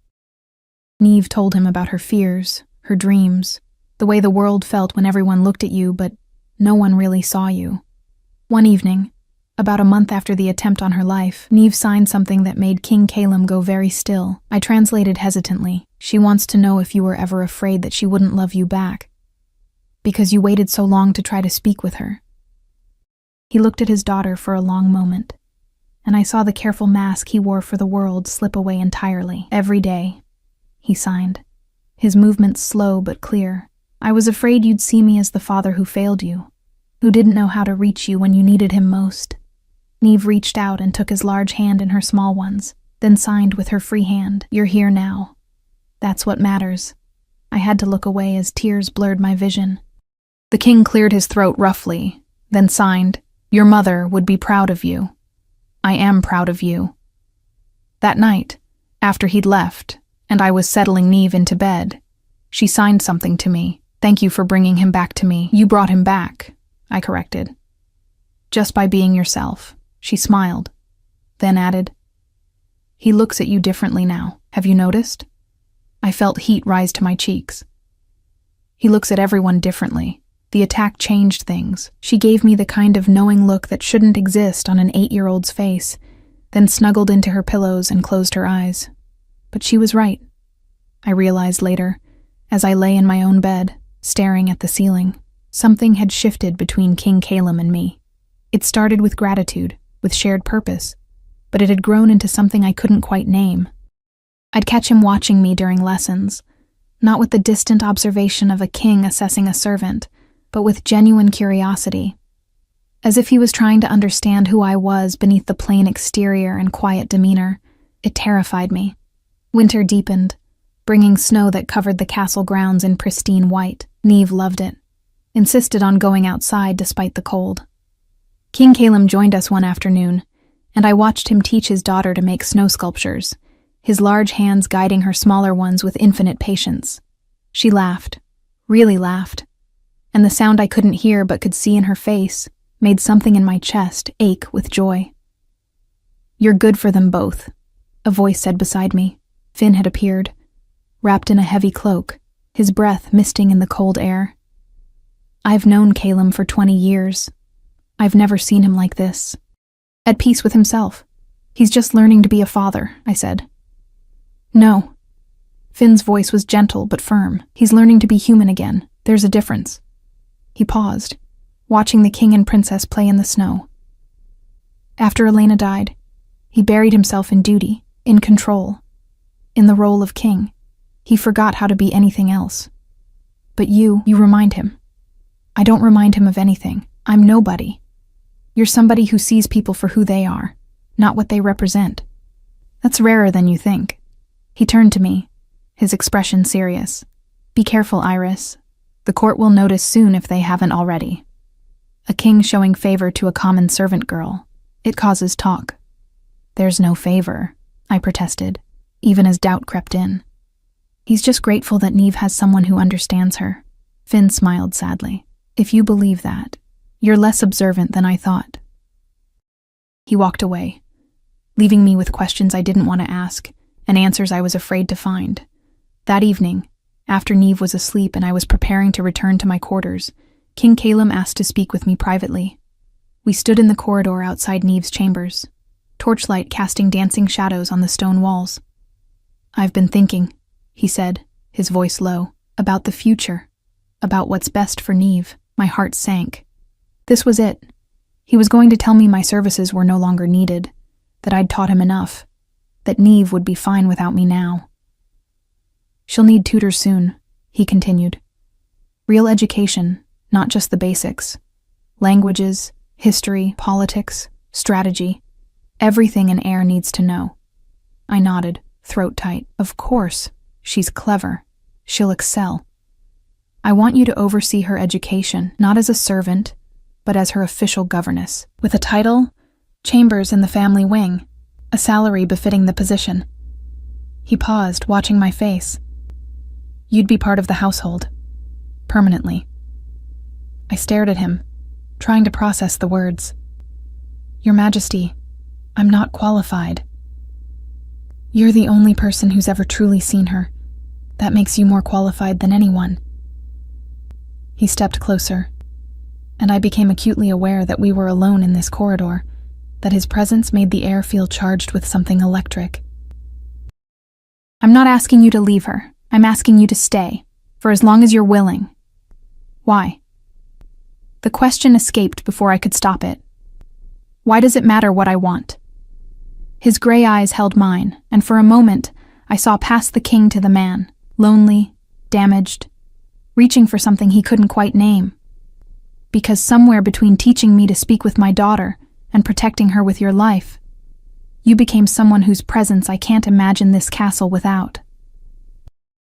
Neve told him about her fears, her dreams, the way the world felt when everyone looked at you but no one really saw you. One evening, about a month after the attempt on her life, Neve signed something that made King Calum go very still. I translated hesitantly. "She wants to know if you were ever afraid that she wouldn't love you back, because you waited so long to try to speak with her." He looked at his daughter for a long moment, and I saw the careful mask he wore for the world slip away entirely. "Every day," he signed, his movements slow but clear. "I was afraid you'd see me as the father who failed you, who didn't know how to reach you when you needed him most." Neve reached out and took his large hand in her small ones, then signed with her free hand. "You're here now. That's what matters." I had to look away as tears blurred my vision. The king cleared his throat roughly, then signed, "Your mother would be proud of you. I am proud of you." That night, after he'd left, and I was settling Neve into bed, she signed something to me. "Thank you for bringing him back to me." "You brought him back," I corrected. "Just by being yourself." She smiled, then added, "He looks at you differently now. Have you noticed?" I felt heat rise to my cheeks. "He looks at everyone differently. The attack changed things." She gave me the kind of knowing look that shouldn't exist on an 8-year-old's face, then snuggled into her pillows and closed her eyes. But she was right, I realized later, as I lay in my own bed, staring at the ceiling. Something had shifted between King Calum and me. It started with gratitude, with shared purpose, but it had grown into something I couldn't quite name. I'd catch him watching me during lessons, not with the distant observation of a king assessing a servant, but with genuine curiosity, as if he was trying to understand who I was beneath the plain exterior and quiet demeanor. It terrified me. Winter deepened, bringing snow that covered the castle grounds in pristine white. Neve loved it, insisted on going outside despite the cold. King Calum joined us one afternoon, and I watched him teach his daughter to make snow sculptures, his large hands guiding her smaller ones with infinite patience. She laughed, really laughed, and the sound I couldn't hear but could see in her face made something in my chest ache with joy. You're good for them both, a voice said beside me. Finn had appeared, wrapped in a heavy cloak, his breath misting in the cold air. I've known Calum for 20 years. I've never seen him like this. At peace with himself. He's just learning to be a father, I said. No. Finn's voice was gentle but firm. He's learning to be human again. There's a difference. He paused, watching the king and princess play in the snow. After Elena died, he buried himself in duty, in control, in the role of king. He forgot how to be anything else. But you remind him. I don't remind him of anything. I'm nobody. You're somebody who sees people for who they are, not what they represent. That's rarer than you think. He turned to me, his expression serious. Be careful, Iris. The court will notice soon if they haven't already. A king showing favor to a common servant girl. It causes talk. There's no favor, I protested, even as doubt crept in. He's just grateful that Neve has someone who understands her. Finn smiled sadly. If you believe that, you're less observant than I thought. He walked away, leaving me with questions I didn't want to ask and answers I was afraid to find. That evening, after Neve was asleep and I was preparing to return to my quarters, King Calum asked to speak with me privately. We stood in the corridor outside Neve's chambers, torchlight casting dancing shadows on the stone walls. I've been thinking, he said, his voice low, about the future, about what's best for Neve. My heart sank. This was it. He was going to tell me my services were no longer needed, that I'd taught him enough, that Neve would be fine without me now. She'll need tutors soon, he continued. Real education, not just the basics. Languages, history, politics, strategy. Everything an heir needs to know. I nodded, throat tight. Of course, she's clever. She'll excel. I want you to oversee her education, not as a servant, but as her official governess, with a title, chambers in the family wing, a salary befitting the position. He paused, watching my face. You'd be part of the household, permanently. I stared at him, trying to process the words. Your Majesty, I'm not qualified. You're the only person who's ever truly seen her. That makes you more qualified than anyone. He stepped closer, and I became acutely aware that we were alone in this corridor, that his presence made the air feel charged with something electric. I'm not asking you to leave her. I'm asking you to stay, for as long as you're willing. Why? The question escaped before I could stop it. Why does it matter what I want? His gray eyes held mine, and for a moment, I saw past the king to the man, lonely, damaged, reaching for something he couldn't quite name. Because somewhere between teaching me to speak with my daughter and protecting her with your life, you became someone whose presence I can't imagine this castle without.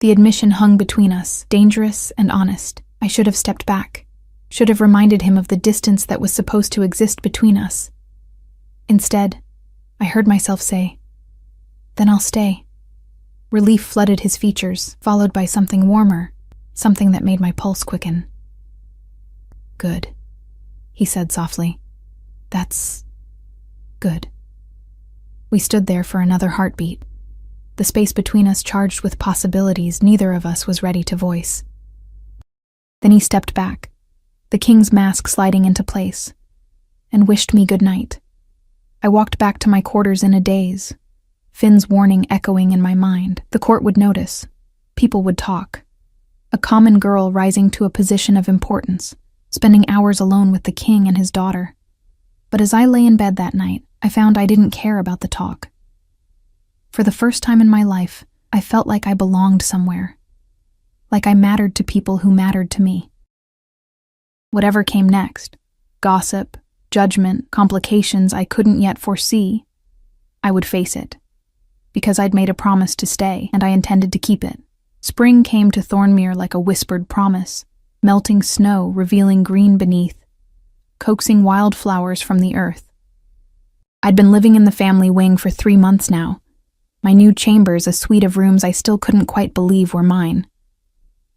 The admission hung between us, dangerous and honest. I should have stepped back, should have reminded him of the distance that was supposed to exist between us. Instead, I heard myself say, "Then I'll stay." Relief flooded his features, followed by something warmer, something that made my pulse quicken. Good, he said softly. That's good. We stood there for another heartbeat, the space between us charged with possibilities neither of us was ready to voice. Then he stepped back, the king's mask sliding into place, and wished me good night. I walked back to my quarters in a daze, Finn's warning echoing in my mind. The court would notice. People would talk. A common girl rising to a position of importance, spending hours alone with the king and his daughter. But as I lay in bed that night, I found I didn't care about the talk. For the first time in my life, I felt like I belonged somewhere, like I mattered to people who mattered to me. Whatever came next, gossip, judgment, complications I couldn't yet foresee, I would face it, because I'd made a promise to stay, and I intended to keep it. Spring came to Thornmere like a whispered promise, melting snow revealing green beneath, coaxing wildflowers from the earth. I'd been living in the family wing for 3 months now, my new chambers a suite of rooms I still couldn't quite believe were mine.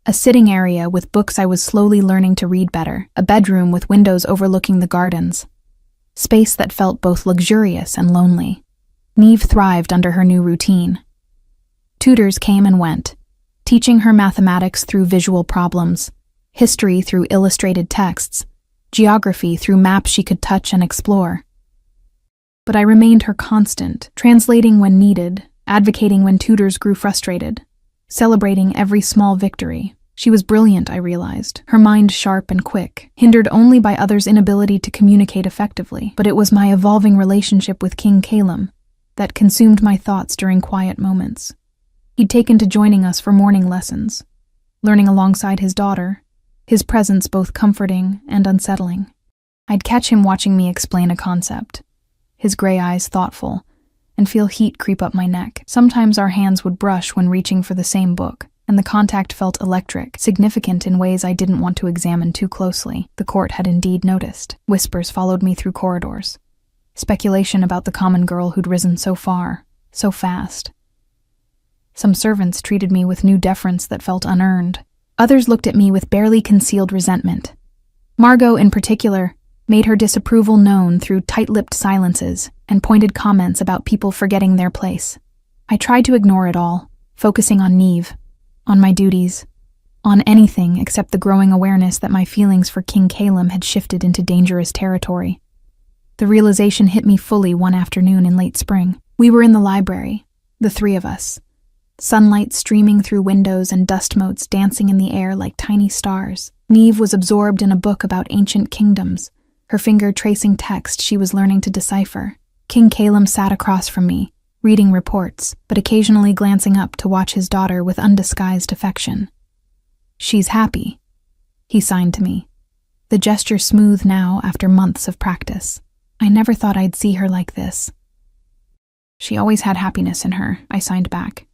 A sitting area with books I was slowly learning to read better, a bedroom with windows overlooking the gardens. Space that felt both luxurious and lonely. Neve thrived under her new routine. Tutors came and went, teaching her mathematics through visual problems, history through illustrated texts, geography through maps she could touch and explore. But I remained her constant, translating when needed, advocating when tutors grew frustrated, celebrating every small victory. She was brilliant, I realized, her mind sharp and quick, hindered only by others' inability to communicate effectively. But it was my evolving relationship with King Calum that consumed my thoughts during quiet moments. He'd taken to joining us for morning lessons, learning alongside his daughter, his presence both comforting and unsettling. I'd catch him watching me explain a concept, his gray eyes thoughtful, and feel heat creep up my neck. Sometimes our hands would brush when reaching for the same book, and the contact felt electric, significant in ways I didn't want to examine too closely. The court had indeed noticed. Whispers followed me through corridors. Speculation about the common girl who'd risen so far, so fast. Some servants treated me with new deference that felt unearned. Others looked at me with barely concealed resentment. Margot, in particular, made her disapproval known through tight-lipped silences and pointed comments about people forgetting their place. I tried to ignore it all, focusing on Neve, on my duties, on anything except the growing awareness that my feelings for King Calum had shifted into dangerous territory. The realization hit me fully one afternoon in late spring. We were in the library, the three of us, sunlight streaming through windows and dust motes dancing in the air like tiny stars. Neve was absorbed in a book about ancient kingdoms, her finger tracing text she was learning to decipher. King Calum sat across from me, reading reports, but occasionally glancing up to watch his daughter with undisguised affection. "She's happy," he signed to me, the gesture smooth now after months of practice. I never thought I'd see her like this. "She always had happiness in her," I signed back.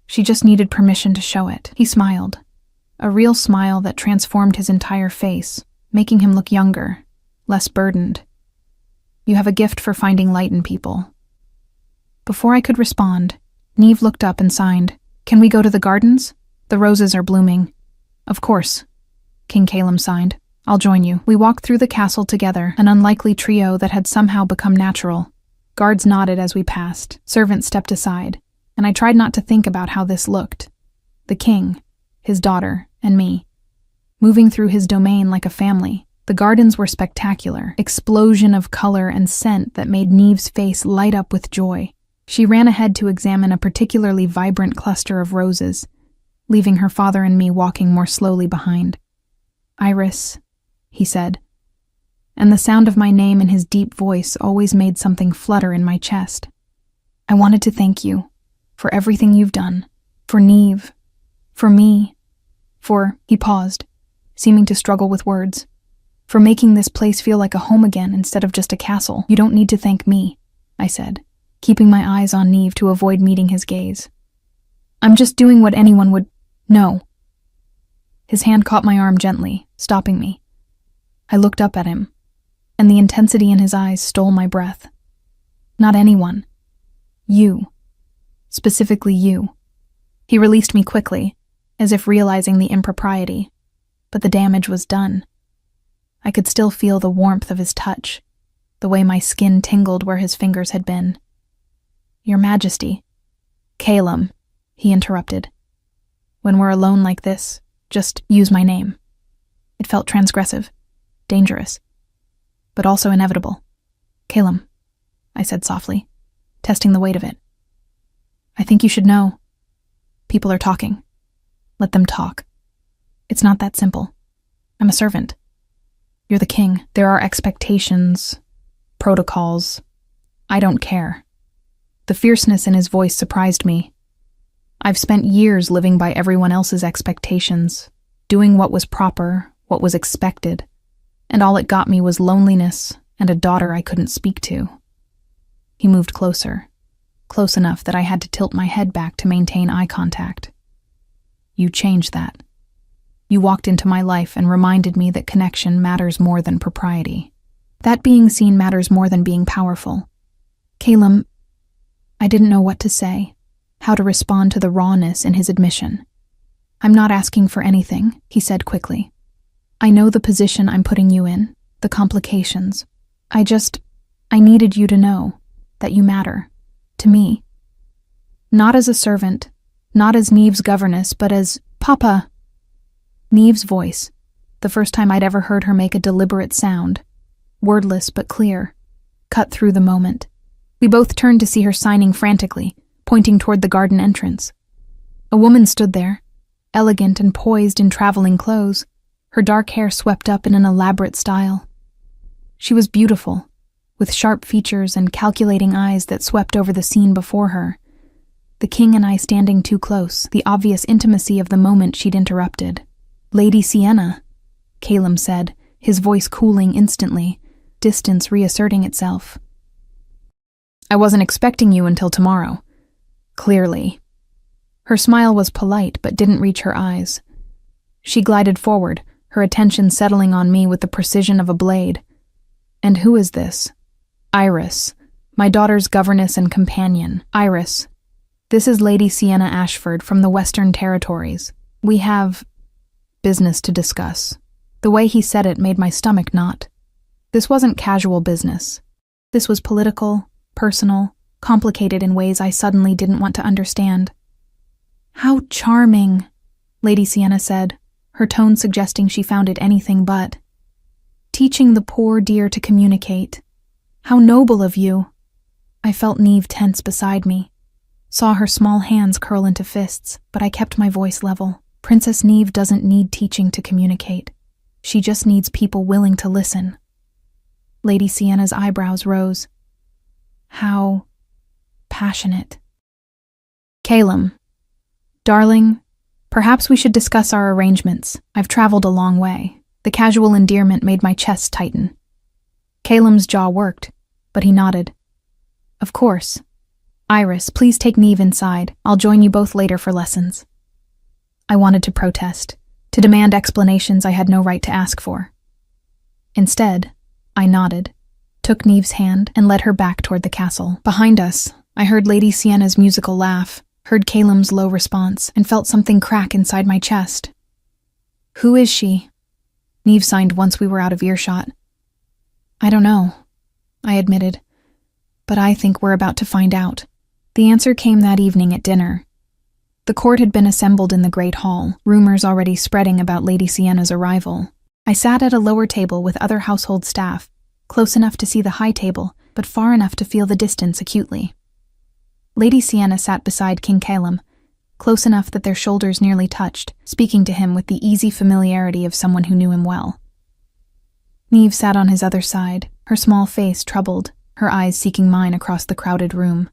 "She just needed permission to show it." He smiled, a real smile that transformed his entire face, making him look younger, less burdened. "You have a gift for finding light in people." Before I could respond, Neve looked up and signed, "Can we go to the gardens? The roses are blooming." "Of course," King Calum signed. "I'll join you." We walked through the castle together, an unlikely trio that had somehow become natural. Guards nodded as we passed, servants stepped aside, and I tried not to think about how this looked. The king, his daughter, and me, moving through his domain like a family. The gardens were spectacular, explosion of color and scent that made Neve's face light up with joy. She ran ahead to examine a particularly vibrant cluster of roses, leaving her father and me walking more slowly behind. "Iris," he said, and the sound of my name in his deep voice always made something flutter in my chest. "I wanted to thank you for everything you've done, for Neve, for me, for," he paused, seeming to struggle with words, "for making this place feel like a home again instead of just a castle." "You don't need to thank me," I said, keeping my eyes on Neve to avoid meeting his gaze. "I'm just doing what anyone would know." His hand caught my arm gently, stopping me. I looked up at him, and the intensity in his eyes stole my breath. "Not anyone. You. Specifically you." He released me quickly, as if realizing the impropriety, but the damage was done. I could still feel the warmth of his touch, the way my skin tingled where his fingers had been. "Your Majesty." "Calum," he interrupted. "When we're alone like this, just use my name." It felt transgressive, dangerous, but also inevitable. "Calum," I said softly, testing the weight of it. "I think you should know. People are talking. Let them talk. It's not that simple. I'm a servant. You're the king. There are expectations, protocols. I don't care." The fierceness in his voice surprised me. I've spent years living by everyone else's expectations, doing what was proper, what was expected, and all it got me was loneliness and a daughter I couldn't speak to. He moved closer, close enough that I had to tilt my head back to maintain eye contact. "You changed that. You walked into my life and reminded me that connection matters more than propriety. That being seen matters more than being powerful." "Calum," I didn't know what to say, how to respond to the rawness in his admission. "I'm not asking for anything," he said quickly. "I know the position I'm putting you in, the complications. I needed you to know that you matter, to me. Not as a servant, not as Neve's governess, but as Papa. Neve's voice, the first time I'd ever heard her make a deliberate sound, wordless but clear, cut through the moment. We both turned to see her signing frantically, pointing toward the garden entrance. A woman stood there, elegant and poised in traveling clothes, her dark hair swept up in an elaborate style. She was beautiful, with sharp features and calculating eyes that swept over the scene before her. The king and I standing too close, the obvious intimacy of the moment she'd interrupted. "Lady Sienna," Calum said, his voice cooling instantly, distance reasserting itself. "I wasn't expecting you until tomorrow. Clearly." Her smile was polite but didn't reach her eyes. She glided forward, her attention settling on me with the precision of a blade. "And who is this?" "Iris, my daughter's governess and companion. Iris, this is Lady Sienna Ashford from the Western Territories. We have business to discuss." The way he said it made my stomach knot. This wasn't casual business. This was political, personal, complicated in ways I suddenly didn't want to understand. "How charming," Lady Sienna said, her tone suggesting she found it anything but. "Teaching the poor dear to communicate. How noble of you." I felt Neve tense beside me, saw her small hands curl into fists, but I kept my voice level. Princess Neve doesn't need teaching to communicate. She just needs people willing to listen. Lady Sienna's eyebrows rose. How passionate. "Calum, darling, perhaps we should discuss our arrangements. I've traveled a long way." The casual endearment made my chest tighten. Calum's jaw worked, but he nodded. "Of course. Iris, please take Neve inside. I'll join you both later for lessons." I wanted to protest, to demand explanations I had no right to ask for. Instead, I nodded, took Neve's hand, and led her back toward the castle. Behind us, I heard Lady Sienna's musical laugh, heard Calum's low response, and felt something crack inside my chest. "Who is she?" Neve signed once we were out of earshot. "I don't know," I admitted, "but I think we're about to find out." The answer came that evening at dinner. The court had been assembled in the Great Hall, rumors already spreading about Lady Sienna's arrival. I sat at a lower table with other household staff, close enough to see the high table, but far enough to feel the distance acutely. Lady Sienna sat beside King Calum, close enough that their shoulders nearly touched, speaking to him with the easy familiarity of someone who knew him well. Neve sat on his other side, her small face troubled, her eyes seeking mine across the crowded room.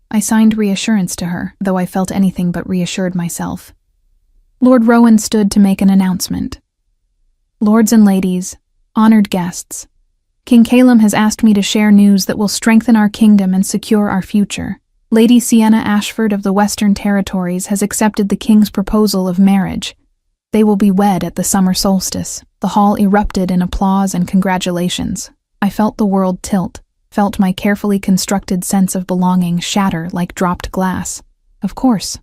I signed reassurance to her, though I felt anything but reassured myself. Lord Rowan stood to make an announcement. "Lords and ladies, honored guests, King Calum has asked me to share news that will strengthen our kingdom and secure our future. Lady Sienna Ashford of the Western Territories has accepted the king's proposal of marriage. They will be wed at the summer solstice." The hall erupted in applause and congratulations. I felt the world tilt, felt my carefully constructed sense of belonging shatter like dropped glass. Of course.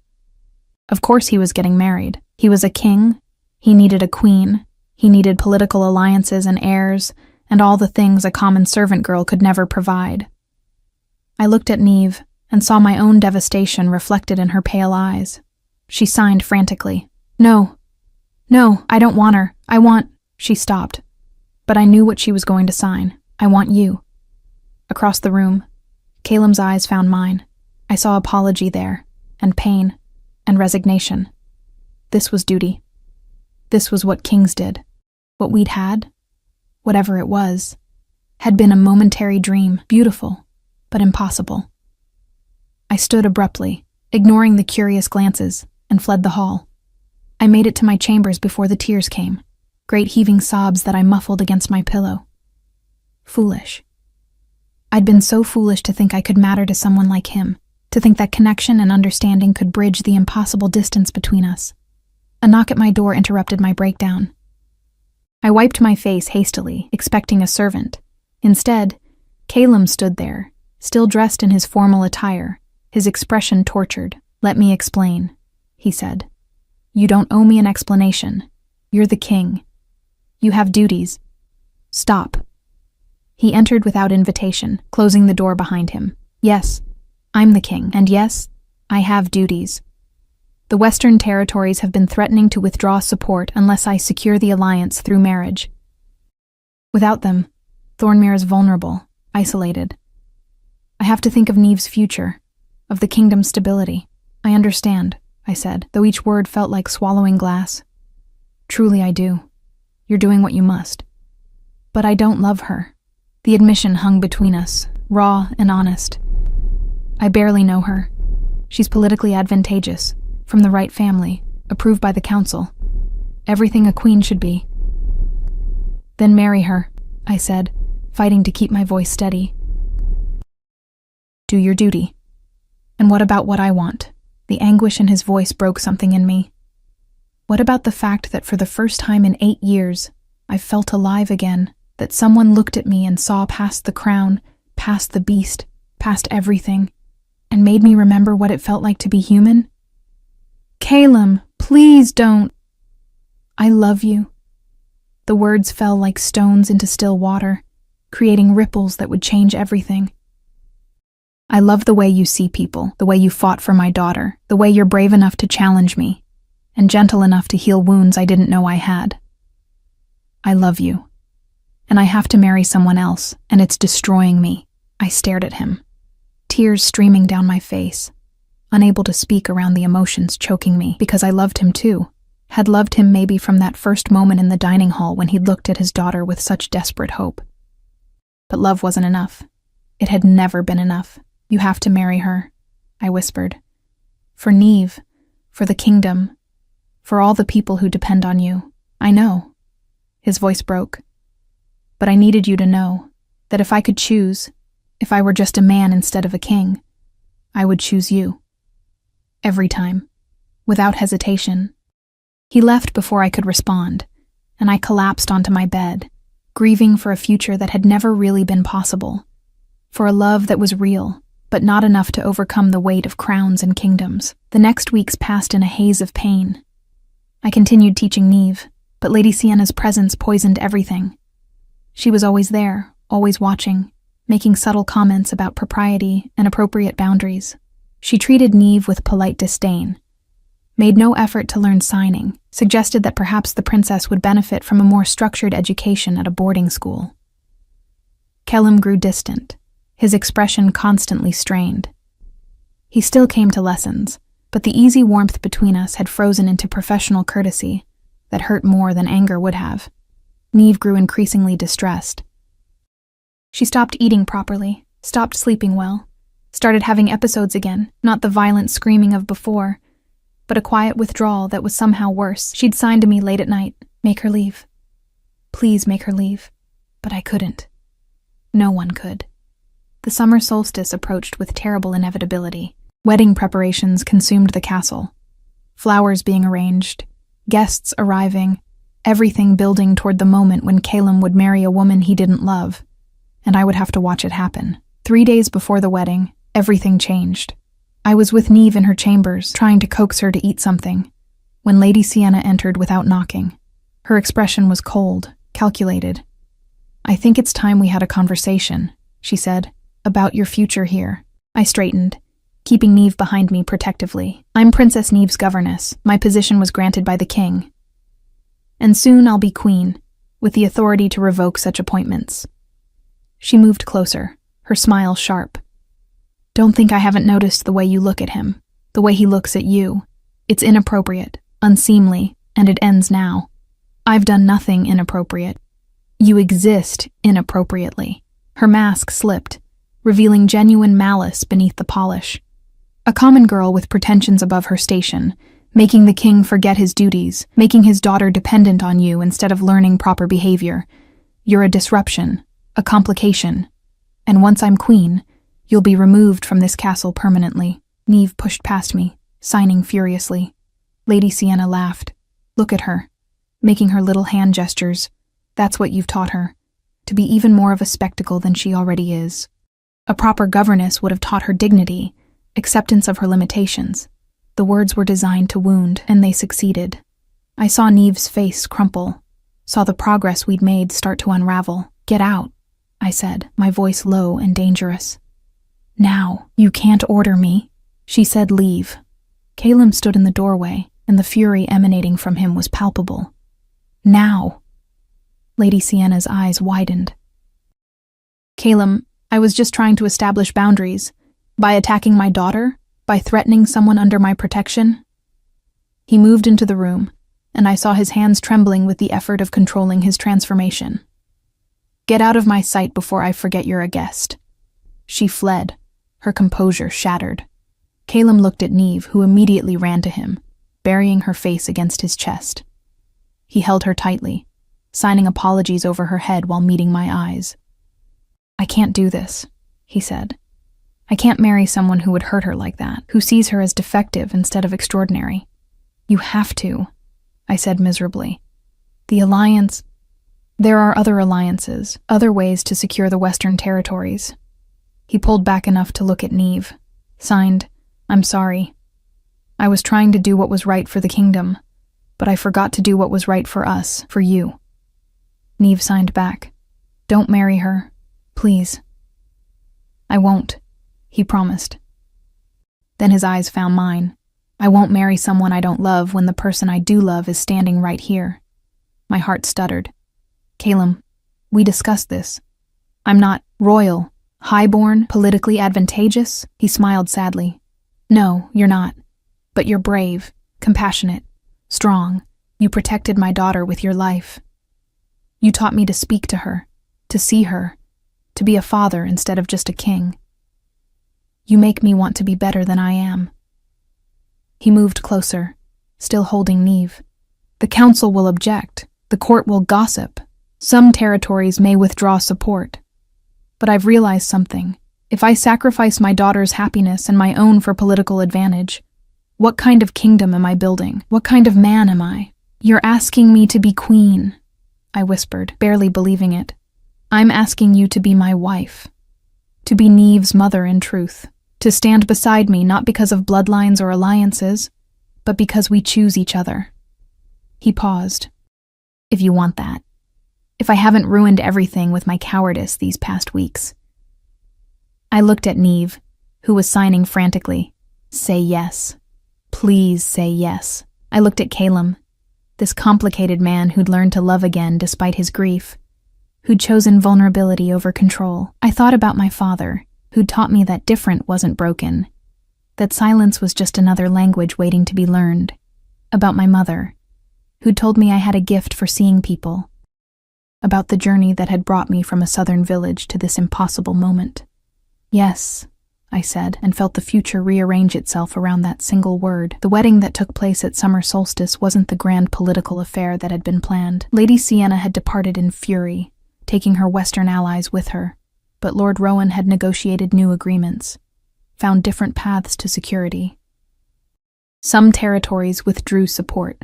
Of course he was getting married. He was a king. He needed a queen. He needed political alliances and heirs, and all the things a common servant girl could never provide. I looked at Neve and saw my own devastation reflected in her pale eyes. She signed frantically. No, I don't want her. I want—" She stopped, but I knew what she was going to sign. "I want you." Across the room, Calum's eyes found mine. I saw apology there, and pain, and resignation. This was duty. This was what kings did. What we'd had, whatever it was, had been a momentary dream, beautiful, but impossible. I stood abruptly, ignoring the curious glances, and fled the hall. I made it to my chambers before the tears came, great heaving sobs that I muffled against my pillow. Foolish. I'd been so foolish to think I could matter to someone like him, to think that connection and understanding could bridge the impossible distance between us. A knock at my door interrupted my breakdown. I wiped my face hastily, expecting a servant. Instead, Calum stood there, still dressed in his formal attire, his expression tortured. "Let me explain," he said. "You don't owe me an explanation. You're the king. You have duties. Stop." He entered without invitation, closing the door behind him. "Yes, I'm the king, and yes, I have duties. The Western territories have been threatening to withdraw support unless I secure the alliance through marriage. Without them, Thornmere is vulnerable, isolated. I have to think of Neve's future, of the kingdom's stability. I understand, I said, though each word felt like swallowing glass. Truly I do. You're doing what you must. But I don't love her. The admission hung between us, raw and honest. I barely know her. She's politically advantageous, from the right family, approved by the council. Everything a queen should be. Then marry her, I said, fighting to keep my voice steady. Do your duty. And what about what I want? The anguish in his voice broke something in me. What about the fact that for the first time in 8 years, I felt alive again, that someone looked at me and saw past the crown, past the beast, past everything, and made me remember what it felt like to be human? Calum, please don't. I love you. The words fell like stones into still water, creating ripples that would change everything. I love the way you see people, the way you fought for my daughter, the way you're brave enough to challenge me, and gentle enough to heal wounds I didn't know I had. I love you. And I have to marry someone else, and it's destroying me. I stared at him, tears streaming down my face, unable to speak around the emotions choking me, because I loved him too. Had loved him maybe from that first moment in the dining hall when he'd looked at his daughter with such desperate hope. But love wasn't enough. It had never been enough. You have to marry her, I whispered. For Neve, for the kingdom, for all the people who depend on you. I know. His voice broke. But I needed you to know that if I could choose, if I were just a man instead of a king, I would choose you. Every time, without hesitation. He left before I could respond, and I collapsed onto my bed, grieving for a future that had never really been possible, for a love that was real, but not enough to overcome the weight of crowns and kingdoms. The next weeks passed in a haze of pain. I continued teaching Neve, but Lady Sienna's presence poisoned everything. She was always there, always watching, making subtle comments about propriety and appropriate boundaries. She treated Neve with polite disdain, made no effort to learn signing, suggested that perhaps the princess would benefit from a more structured education at a boarding school. Calum grew distant, his expression constantly strained. He still came to lessons, but the easy warmth between us had frozen into professional courtesy that hurt more than anger would have. Neve grew increasingly distressed. She stopped eating properly, stopped sleeping well, started having episodes again, not the violent screaming of before, but a quiet withdrawal that was somehow worse. She'd sign to me late at night, make her leave. Please make her leave. But I couldn't. No one could. The summer solstice approached with terrible inevitability. Wedding preparations consumed the castle. Flowers being arranged, guests arriving, everything building toward the moment when Calum would marry a woman he didn't love, and I would have to watch it happen. 3 days before the wedding, everything changed. I was with Neve in her chambers, trying to coax her to eat something, when Lady Sienna entered without knocking. Her expression was cold, calculated. "I think it's time we had a conversation," she said, "about your future here." I straightened, keeping Neve behind me protectively. "I'm Princess Neve's governess. My position was granted by the king. And soon I'll be queen, with the authority to revoke such appointments." She moved closer, her smile sharp. "Don't think I haven't noticed the way you look at him, the way he looks at you. It's inappropriate, unseemly, and it ends now. I've done nothing inappropriate. You exist inappropriately." Her mask slipped, revealing genuine malice beneath the polish. A common girl with pretensions above her station, making the king forget his duties, making his daughter dependent on you instead of learning proper behavior. You're a disruption, a complication. And once I'm queen, you'll be removed from this castle permanently. Neve pushed past me, signing furiously. Lady Sienna laughed. "Look at her, making her little hand gestures. That's what you've taught her, to be even more of a spectacle than she already is. A proper governess would have taught her dignity, acceptance of her limitations." The words were designed to wound, and they succeeded. I saw Neve's face crumple, saw the progress we'd made start to unravel. "Get out," I said, my voice low and dangerous. Now, you can't order me. She said leave. Calum stood in the doorway, and the fury emanating from him was palpable. Now. Lady Sienna's eyes widened. Calum, I was just trying to establish boundaries. By attacking my daughter? By threatening someone under my protection? He moved into the room, and I saw his hands trembling with the effort of controlling his transformation. Get out of my sight before I forget you're a guest. She fled, her composure shattered. Calum looked at Neve, who immediately ran to him, burying her face against his chest. He held her tightly, signing apologies over her head while meeting my eyes. I can't do this, he said. I can't marry someone who would hurt her like that, who sees her as defective instead of extraordinary. You have to, I said miserably. The alliance... There are other alliances, other ways to secure the Western territories. He pulled back enough to look at Neve. Signed, I'm sorry. I was trying to do what was right for the kingdom, but I forgot to do what was right for us, for you. Neve signed back. Don't marry her, please. I won't, he promised. Then his eyes found mine. I won't marry someone I don't love when the person I do love is standing right here. My heart stuttered. Calum, we discussed this. I'm not royal, highborn, politically advantageous, he smiled sadly. No, you're not. But you're brave, compassionate, strong. You protected my daughter with your life. You taught me to speak to her, to see her, to be a father instead of just a king. You make me want to be better than I am. He moved closer, still holding Neve. The council will object. The court will gossip. Some territories may withdraw support. But I've realized something. If I sacrifice my daughter's happiness and my own for political advantage, what kind of kingdom am I building? What kind of man am I? You're asking me to be queen, I whispered, barely believing it. I'm asking you to be my wife. To be Neve's mother in truth. To stand beside me not because of bloodlines or alliances, but because we choose each other. He paused. If you want that. If I haven't ruined everything with my cowardice these past weeks. I looked at Neve, who was signing frantically. Say yes. Please say yes. I looked at Calum, this complicated man who'd learned to love again despite his grief, who'd chosen vulnerability over control. I thought about my father, who'd taught me that different wasn't broken, that silence was just another language waiting to be learned. About my mother, who'd told me I had a gift for seeing people. About the journey that had brought me from a southern village to this impossible moment. Yes, I said, and felt the future rearrange itself around that single word. The wedding that took place at summer solstice wasn't the grand political affair that had been planned. Lady Sienna had departed in fury, taking her Western allies with her, but Lord Rowan had negotiated new agreements, found different paths to security. Some territories withdrew support,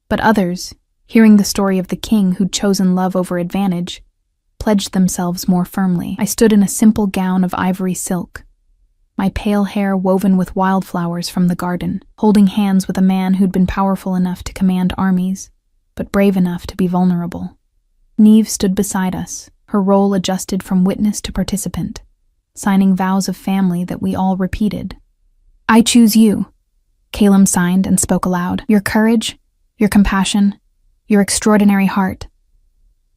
but others, hearing the story of the king who'd chosen love over advantage, pledged themselves more firmly. I stood in a simple gown of ivory silk, my pale hair woven with wildflowers from the garden, holding hands with a man who'd been powerful enough to command armies, but brave enough to be vulnerable. Neve stood beside us, her role adjusted from witness to participant, signing vows of family that we all repeated. I choose you, Calum signed and spoke aloud. Your courage, your compassion, your extraordinary heart.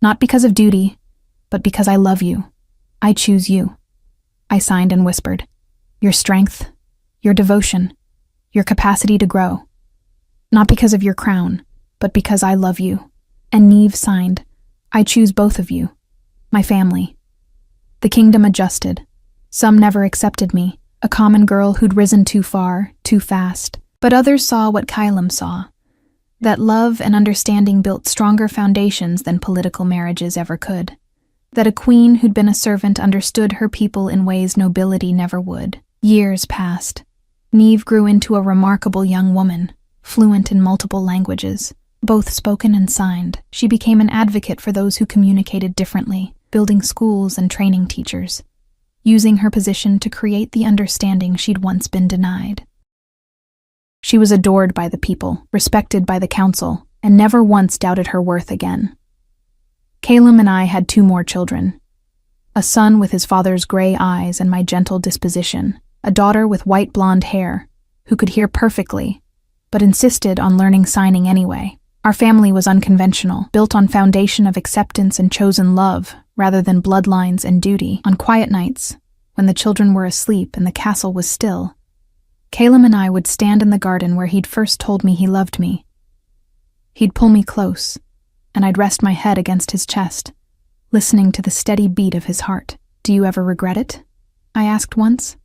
Not because of duty, but because I love you. I choose you. I signed and whispered. Your strength, your devotion, your capacity to grow. Not because of your crown, but because I love you. And Neve signed. I choose both of you. My family. The kingdom adjusted. Some never accepted me, a common girl who'd risen too far, too fast. But others saw what Calum saw. That love and understanding built stronger foundations than political marriages ever could. That a queen who'd been a servant understood her people in ways nobility never would. Years passed. Neve grew into a remarkable young woman, fluent in multiple languages, both spoken and signed. She became an advocate for those who communicated differently, building schools and training teachers, using her position to create the understanding she'd once been denied. She was adored by the people, respected by the council, and never once doubted her worth again. Calum and I had 2 more children. A son with his father's gray eyes and my gentle disposition. A daughter with white blonde hair, who could hear perfectly, but insisted on learning signing anyway. Our family was unconventional, built on foundation of acceptance and chosen love, rather than bloodlines and duty. On quiet nights, when the children were asleep and the castle was still, Caleb and I would stand in the garden where he'd first told me he loved me. He'd pull me close, and I'd rest my head against his chest, listening to the steady beat of his heart. "Do you ever regret it?" I asked once,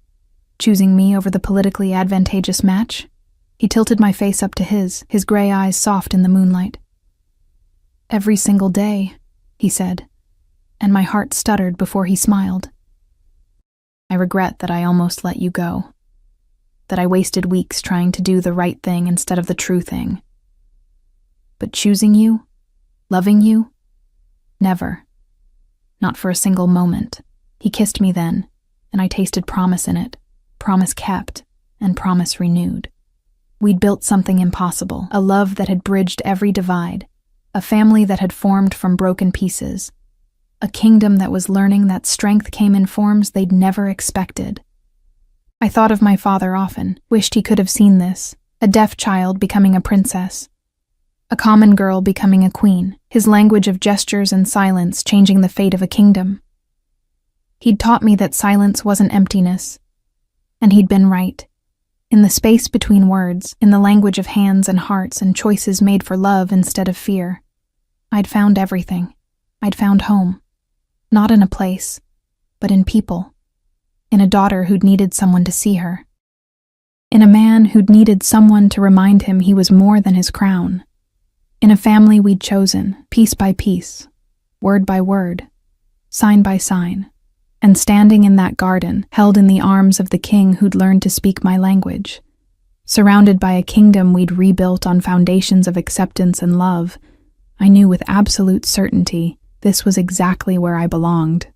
choosing me over the politically advantageous match. He tilted my face up to his gray eyes soft in the moonlight. "Every single day," he said, and my heart stuttered before he smiled. "I regret that I almost let you go, that I wasted weeks trying to do the right thing instead of the true thing. But choosing you, loving you, never. Not for a single moment." He kissed me then, and I tasted promise in it, promise kept, and promise renewed. We'd built something impossible, a love that had bridged every divide, a family that had formed from broken pieces, a kingdom that was learning that strength came in forms they'd never expected. I thought of my father often, wished he could have seen this, a deaf child becoming a princess, a common girl becoming a queen, his language of gestures and silence changing the fate of a kingdom. He'd taught me that silence wasn't emptiness, and he'd been right. In the space between words, in the language of hands and hearts and choices made for love instead of fear, I'd found everything. I'd found home. Not in a place, but in people. In a daughter who'd needed someone to see her. In a man who'd needed someone to remind him he was more than his crown. In a family we'd chosen, piece by piece, word by word, sign by sign, and standing in that garden, held in the arms of the king who'd learned to speak my language, surrounded by a kingdom we'd rebuilt on foundations of acceptance and love, I knew with absolute certainty this was exactly where I belonged.